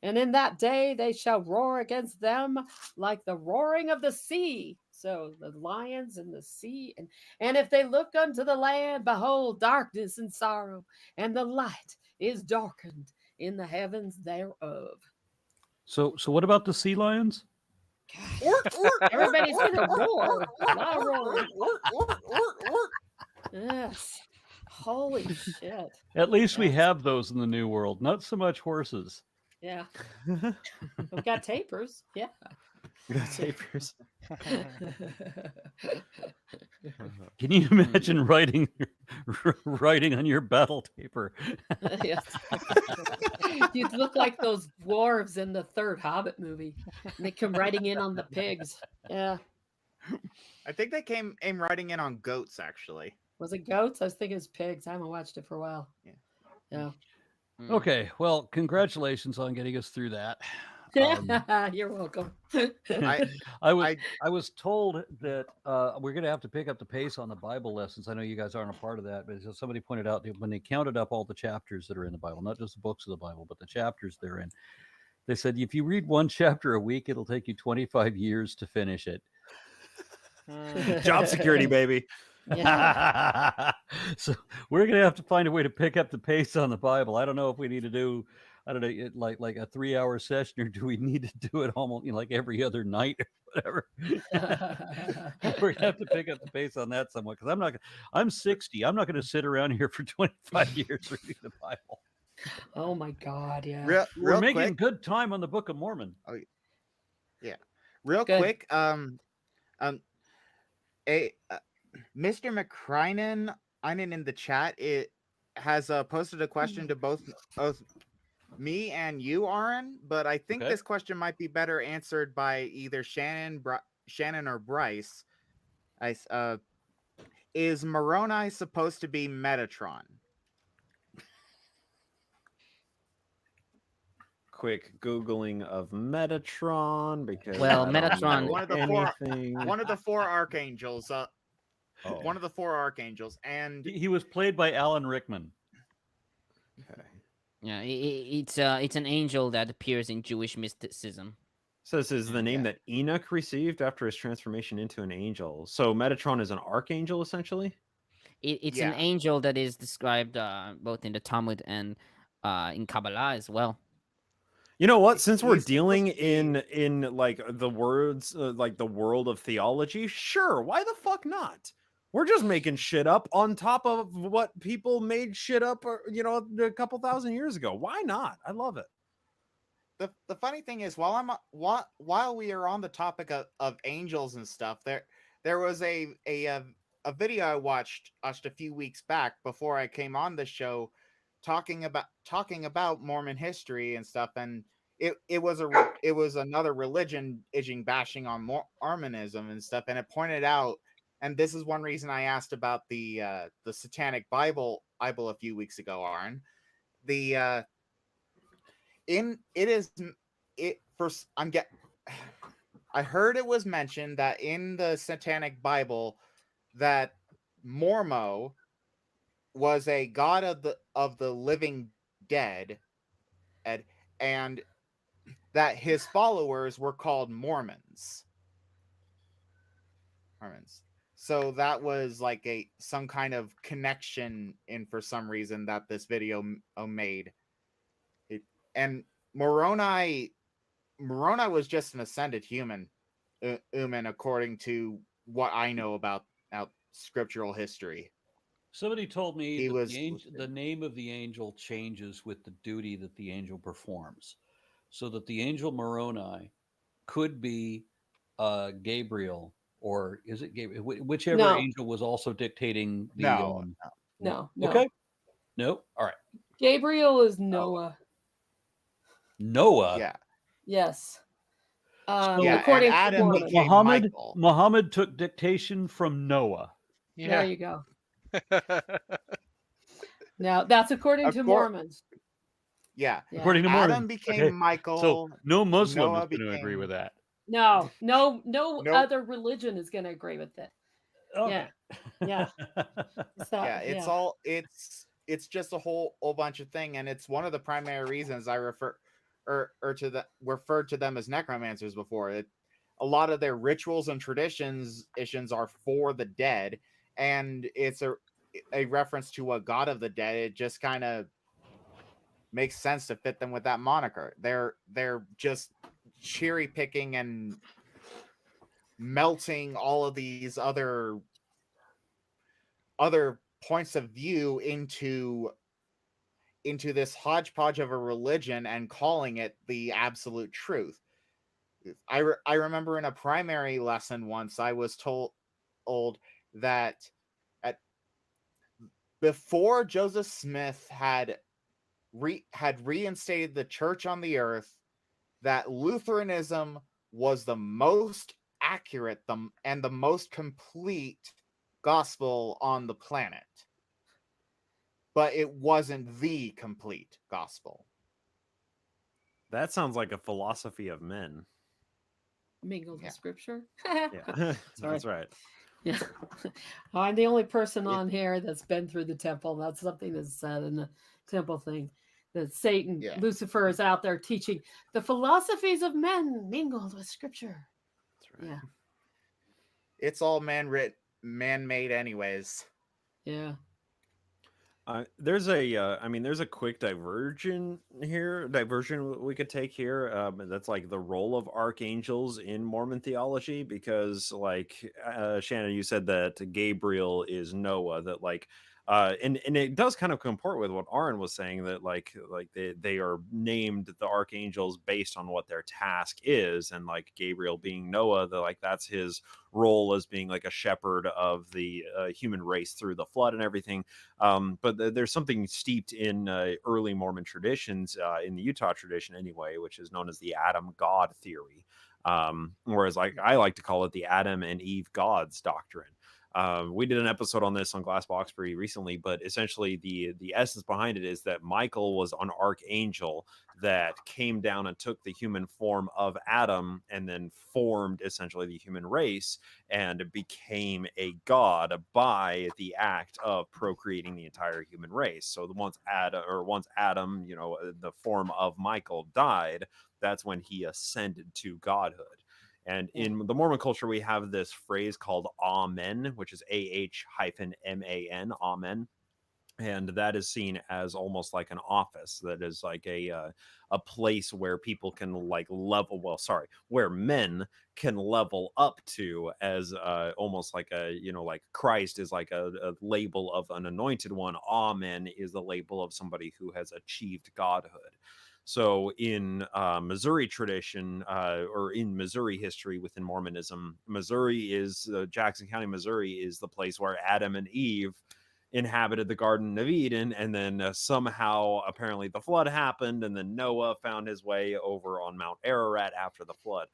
And in that day they shall roar against them like the roaring of the sea. So the lions in the sea. And if they look unto the land, behold, darkness and sorrow, and the light is darkened in the heavens thereof. So what about the sea lions? Everybody's going to roar. A lot of roaring. Yes. Holy shit. At least we have those in the New World, not so much horses. Yeah. We've got tapers. Yeah. Tapers. Can you imagine writing on your battle taper? Yes. You'd look like those dwarves in the third Hobbit movie. And they come riding in on the pigs. Yeah. I think they came riding in on goats, actually. Was it goats? I was thinking it was pigs. I haven't watched it for a while. Yeah. Okay, well, congratulations on getting us through that. You're welcome. I was told that we're going to have to pick up the pace on the Bible lessons. I know you guys aren't a part of that, but somebody pointed out that when they counted up all the chapters that are in the Bible, not just the books of the Bible, but the chapters they're in, they said if you read one chapter a week, it'll take you 25 years to finish it. Job security, baby. Yeah. So we're going to have to find a way to pick up the pace on the Bible. I don't know if we need to do, I don't know, like a 3-hour session, or do we need to do it almost like every other night or whatever? We're going to have to pick up the pace on that somewhat, because I'm 60. I'm not going to sit around here for 25 years reading the Bible. Oh my God. Yeah. We're making quick. good time on the Book of Mormon. Oh, yeah. Real Good. quick. Mr. McCrinen in the chat, it has posted a question to both me and you, Aaron, but I think this question might be better answered by either Shannon or Bryce. Is Moroni supposed to be Metatron? Quick Googling of Metatron, because Metatron, one of the four archangels. One of the four archangels, and he was played by Alan Rickman. Okay. Yeah, it's an angel that appears in Jewish mysticism. So this is the name that Enoch received after his transformation into an angel. So Metatron is an archangel, essentially? It's an angel that is described both in the Talmud and in Kabbalah as well. You know what? Since we're He's dealing supposed to be- in like the words, like the world of theology, sure, why the fuck not? We're just making shit up on top of what people made shit up, a couple thousand years ago. Why not? I love it. the funny thing is, while we are on the topic of angels and stuff, there was a video I watched a few weeks back before I came on the show, talking about Mormon history and stuff, and it was another religion bashing on Mormonism and stuff, and it pointed out, and this is one reason I asked about the Satanic Bible a few weeks ago, Aaron. I heard it was mentioned that in the Satanic Bible that Mormo was a god of the living dead, and that his followers were called Mormons. So that was like some kind of connection in for some reason that this video made. And Moroni was just an ascended human, according to what I know about scriptural history. Somebody told me He that was the name of the angel changes with the duty that the angel performs, so that the angel Moroni could be Gabriel, or is it Gabriel? Whichever No. angel was also dictating the. No. Okay. No. All right. Gabriel is Noah. Noah. Yeah. Yes. Yeah, according and to Adam Mormon. became Muhammad. Michael. Muhammad took dictation from Noah. There you go. Now that's according to Mormons. Yeah. According to Adam Mormon. became Michael. So no Muslim Noah is going to agree with that. No Nope. other religion is going to agree with it. Okay. Yeah. It's just a whole bunch of thing, and it's one of the primary reasons I referred to them as necromancers before. A lot of their rituals and traditions are for the dead, and it's a reference to a god of the dead. It just kind of makes sense to fit them with that moniker. They're just cherry picking and melting all of these other points of view into this hodgepodge of a religion and calling it the absolute truth. I remember in a primary lesson once I was told that before Joseph Smith had reinstated the church on the earth, that Lutheranism was the most accurate and the most complete gospel on the planet. But it wasn't the complete gospel. That sounds like a philosophy of men. Mingled with scripture. Yeah, that's right. Yeah. I'm the only person on here that's been through the temple. That's something that's said in the temple thing. That Satan, Lucifer, is out there teaching the philosophies of men mingled with scripture. That's right. Yeah. It's all man-made anyways. Yeah. There's a quick diversion we could take here. That's like the role of archangels in Mormon theology, because like Shannon, you said that Gabriel is Noah, that like and it does kind of comport with what Aaron was saying, that like they are named the archangels based on what their task is, and like Gabriel being Noah, that's his role as being like a shepherd of the human race through the flood and everything. But there's something steeped in early Mormon traditions, in the Utah tradition anyway, which is known as the Adam God theory. Whereas I like to call it the Adam and Eve gods doctrine. We did an episode on this on Glassbox pretty recently, but essentially the essence behind it is that Michael was an archangel that came down and took the human form of Adam and then formed essentially the human race and became a god by the act of procreating the entire human race. So once Adam, the form of Michael died, that's when he ascended to godhood. And in the Mormon culture, we have this phrase called Amen, which is AH-MAN, Amen. and that is seen as almost like an office, that is like a place where people can like where men can level up to, as almost like a, like Christ is like a label of an anointed one. Amen is the label of somebody who has achieved godhood. So in Missouri tradition, or in Missouri history within Mormonism, Jackson County, Missouri is the place where Adam and Eve inhabited the Garden of Eden, and then somehow apparently the flood happened, and then Noah found his way over on Mount Ararat after the flood.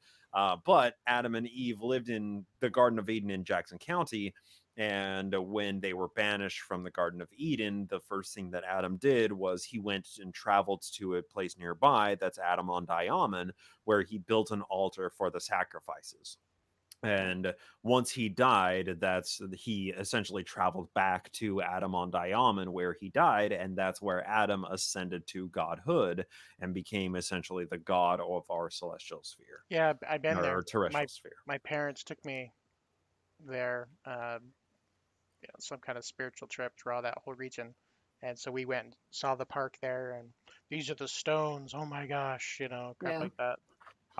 But Adam and Eve lived in the Garden of Eden in Jackson County, and when they were banished from the Garden of Eden, the first thing that Adam did was he went and traveled to a place nearby, that's Adam on Diamond, where he built an altar for the sacrifices. And once he died, he essentially traveled back to Adam on Diamond, where he died, and that's where Adam ascended to godhood and became essentially the god of our celestial sphere. Yeah, I've been there. Or terrestrial sphere. My parents took me there, some kind of spiritual trip through all that whole region, and so we went and saw the park there, and these are the stones. Oh my gosh, crap like that.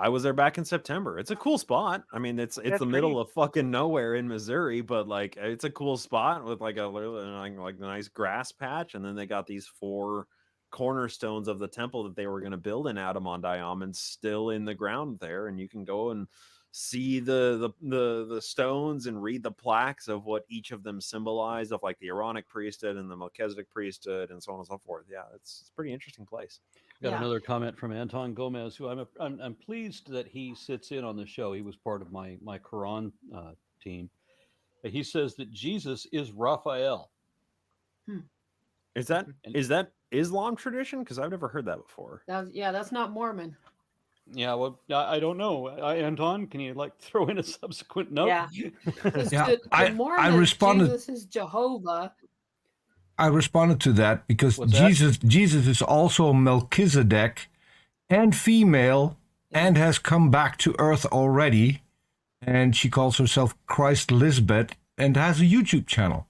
I was there back in September. It's a cool spot. I mean, it's the middle of fucking nowhere in Missouri, but like it's a cool spot with like a nice grass patch, and then they got these 4 cornerstones of the temple that they were going to build in Adam on Diamond still in the ground there, and you can go and see the stones and read the plaques of what each of them symbolize, of like the Aaronic priesthood and the Melchizedek priesthood and so on and so forth. Yeah, it's a pretty interesting place. Got another comment from Anton Gomez, who I'm pleased that he sits in on the show. He was part of my Quran team. He says that Jesus is Raphael. Is that Islam tradition? Because I've never heard that before. That's not Mormon. Yeah, well, I don't know. Anton, can you like throw in a subsequent note? Yeah. I responded. Jesus is Jehovah. I responded to that because Jesus is also Melchizedek and female and has come back to Earth already, and she calls herself Christ Lisbeth and has a YouTube channel.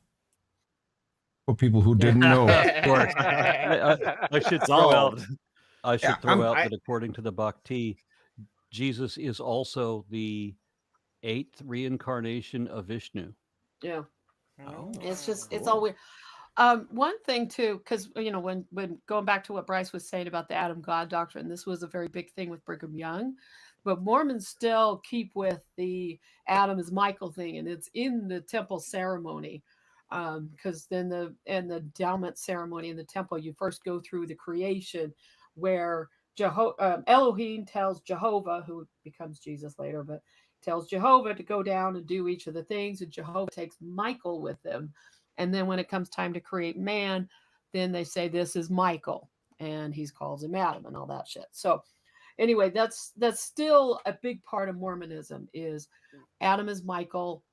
For people who didn't know, of course. I should throw out that according to the Bhakti, Jesus is also the 8th reincarnation of Vishnu. Yeah. Oh, It's all weird. One thing too, because when going back to what Bryce was saying about the Adam God doctrine, this was a very big thing with Brigham Young, but Mormons still keep with the Adam is Michael thing, and it's in the temple ceremony. Because then the endowment ceremony in the temple, you first go through the creation, where Elohim tells Jehovah, who becomes Jesus later, but tells Jehovah to go down and do each of the things, and Jehovah takes Michael with them. And then when it comes time to create man, then they say this is Michael, and he calls him Adam and all that shit. So anyway, that's still a big part of Mormonism, is Adam is Michael,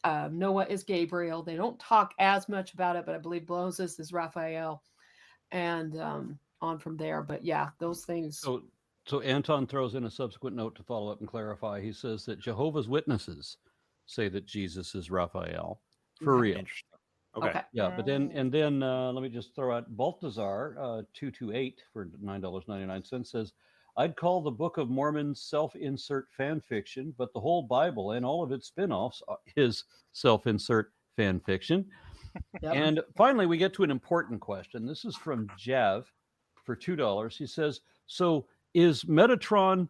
Noah is Gabriel. They don't talk as much about it, but I believe Moses is Raphael, and on from there. But yeah, those things. So Anton throws in a subsequent note to follow up and clarify. He says that Jehovah's Witnesses say that Jesus is Raphael. For real. Interesting. Okay. Yeah, but then let me just throw out Baltazar 228 for $9.99 says, I'd call the Book of Mormon self-insert fan fiction, but the whole Bible and all of its spin-offs is self-insert fan fiction. Yep. And finally, we get to an important question. This is from Jav for $2. He says, so is Metatron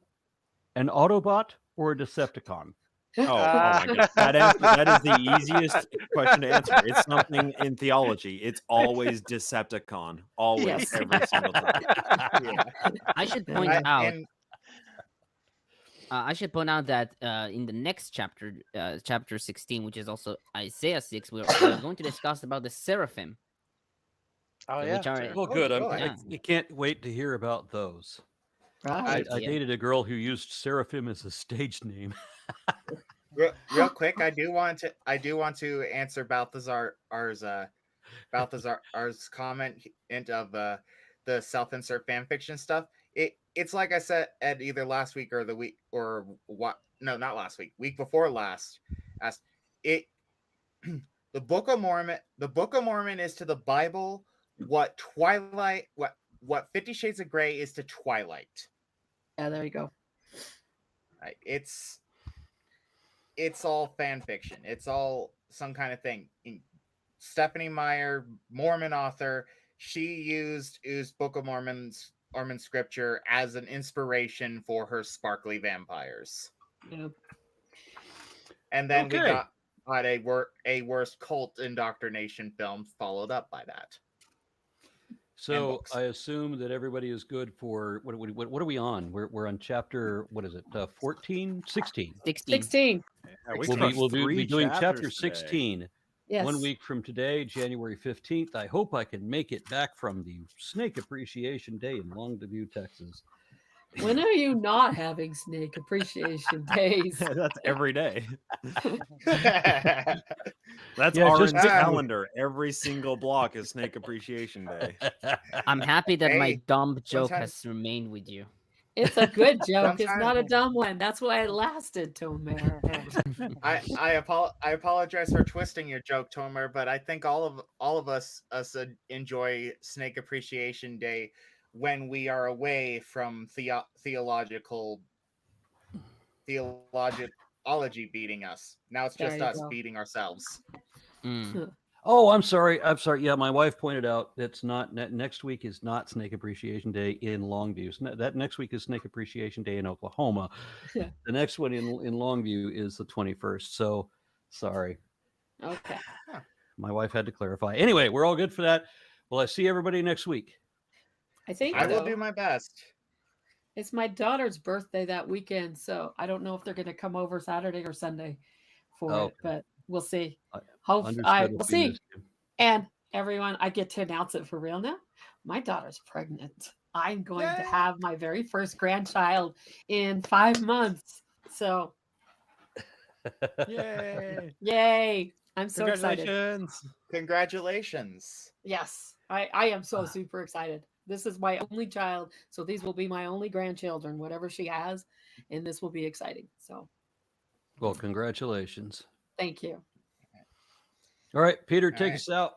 an Autobot or a Decepticon? Oh my God. That is the easiest question to answer. It's something in theology. It's always Decepticon. Always, every single time. Yeah. I should point out. I should point out that in the next chapter, chapter 16, which is also Isaiah 6, we're going to discuss about the seraphim. Oh yeah. Good. I can't wait to hear about those. Right. I dated a girl who used seraphim as a stage name. Real quick, I do want to answer Balthazar's comment of the self-insert fan fiction stuff. It's like I said at either last week or the week or what? No, not last week. Week before last. The Book of Mormon is to the Bible what 50 Shades of Grey is to Twilight. Yeah, there you go. Right? It's all fan fiction. It's all some kind of thing. Stephanie Meyer, Mormon author, she used Book of Mormon scripture as an inspiration for her sparkly vampires. Yeah. And then Okay. we got a worst cult indoctrination film followed up by that. So books. I assume that everybody is good for what are we on? We're on chapter, what is it? 14, 16. 16. Yeah, we We'll crushed be three doing chapter chapters today. 16 Yes. 1 week from today, January 15th. I hope I can make it back from the Snake Appreciation Day in Longview, Texas. When are you not having Snake Appreciation Days? That's every day. That's Yeah, our just- calendar. Every single block is Snake Appreciation Day. I'm happy that my Hey, dumb joke sometimes- has remained with you. It's a good joke. It's not a Sometimes- dumb one. That's why it lasted, Tomer. I apologize for twisting your joke, Tomer, but I think all of us enjoy Snake Appreciation Day when we are away from theological theology beating us. Now it's There just you us go. beating ourselves. Mm. Oh, I'm sorry. Yeah, my wife pointed out that's not next week is not Snake Appreciation Day in Longview. That next week is Snake Appreciation Day in Oklahoma. Yeah. The next one in Longview is the 21st. So sorry. Okay. My wife had to clarify. Anyway, we're all good for that. Well, I see everybody next week. I think I will so. do my best. It's my daughter's birthday that weekend, so I don't know if they're going to come over Saturday or Sunday for Oh. it, but we'll see. Understood if We'll we see. missed you. And everyone, I get to announce it for real now. My daughter's pregnant. I'm going to Yay! have my very first grandchild in 5 months. So, Yay! yay. I'm so excited. Congratulations! Congratulations. Yes, I am so super excited. This is my only child, so these will be my only grandchildren, whatever she has, and this will be exciting. So, Well, congratulations. thank you. All right, Peter, take right. us out.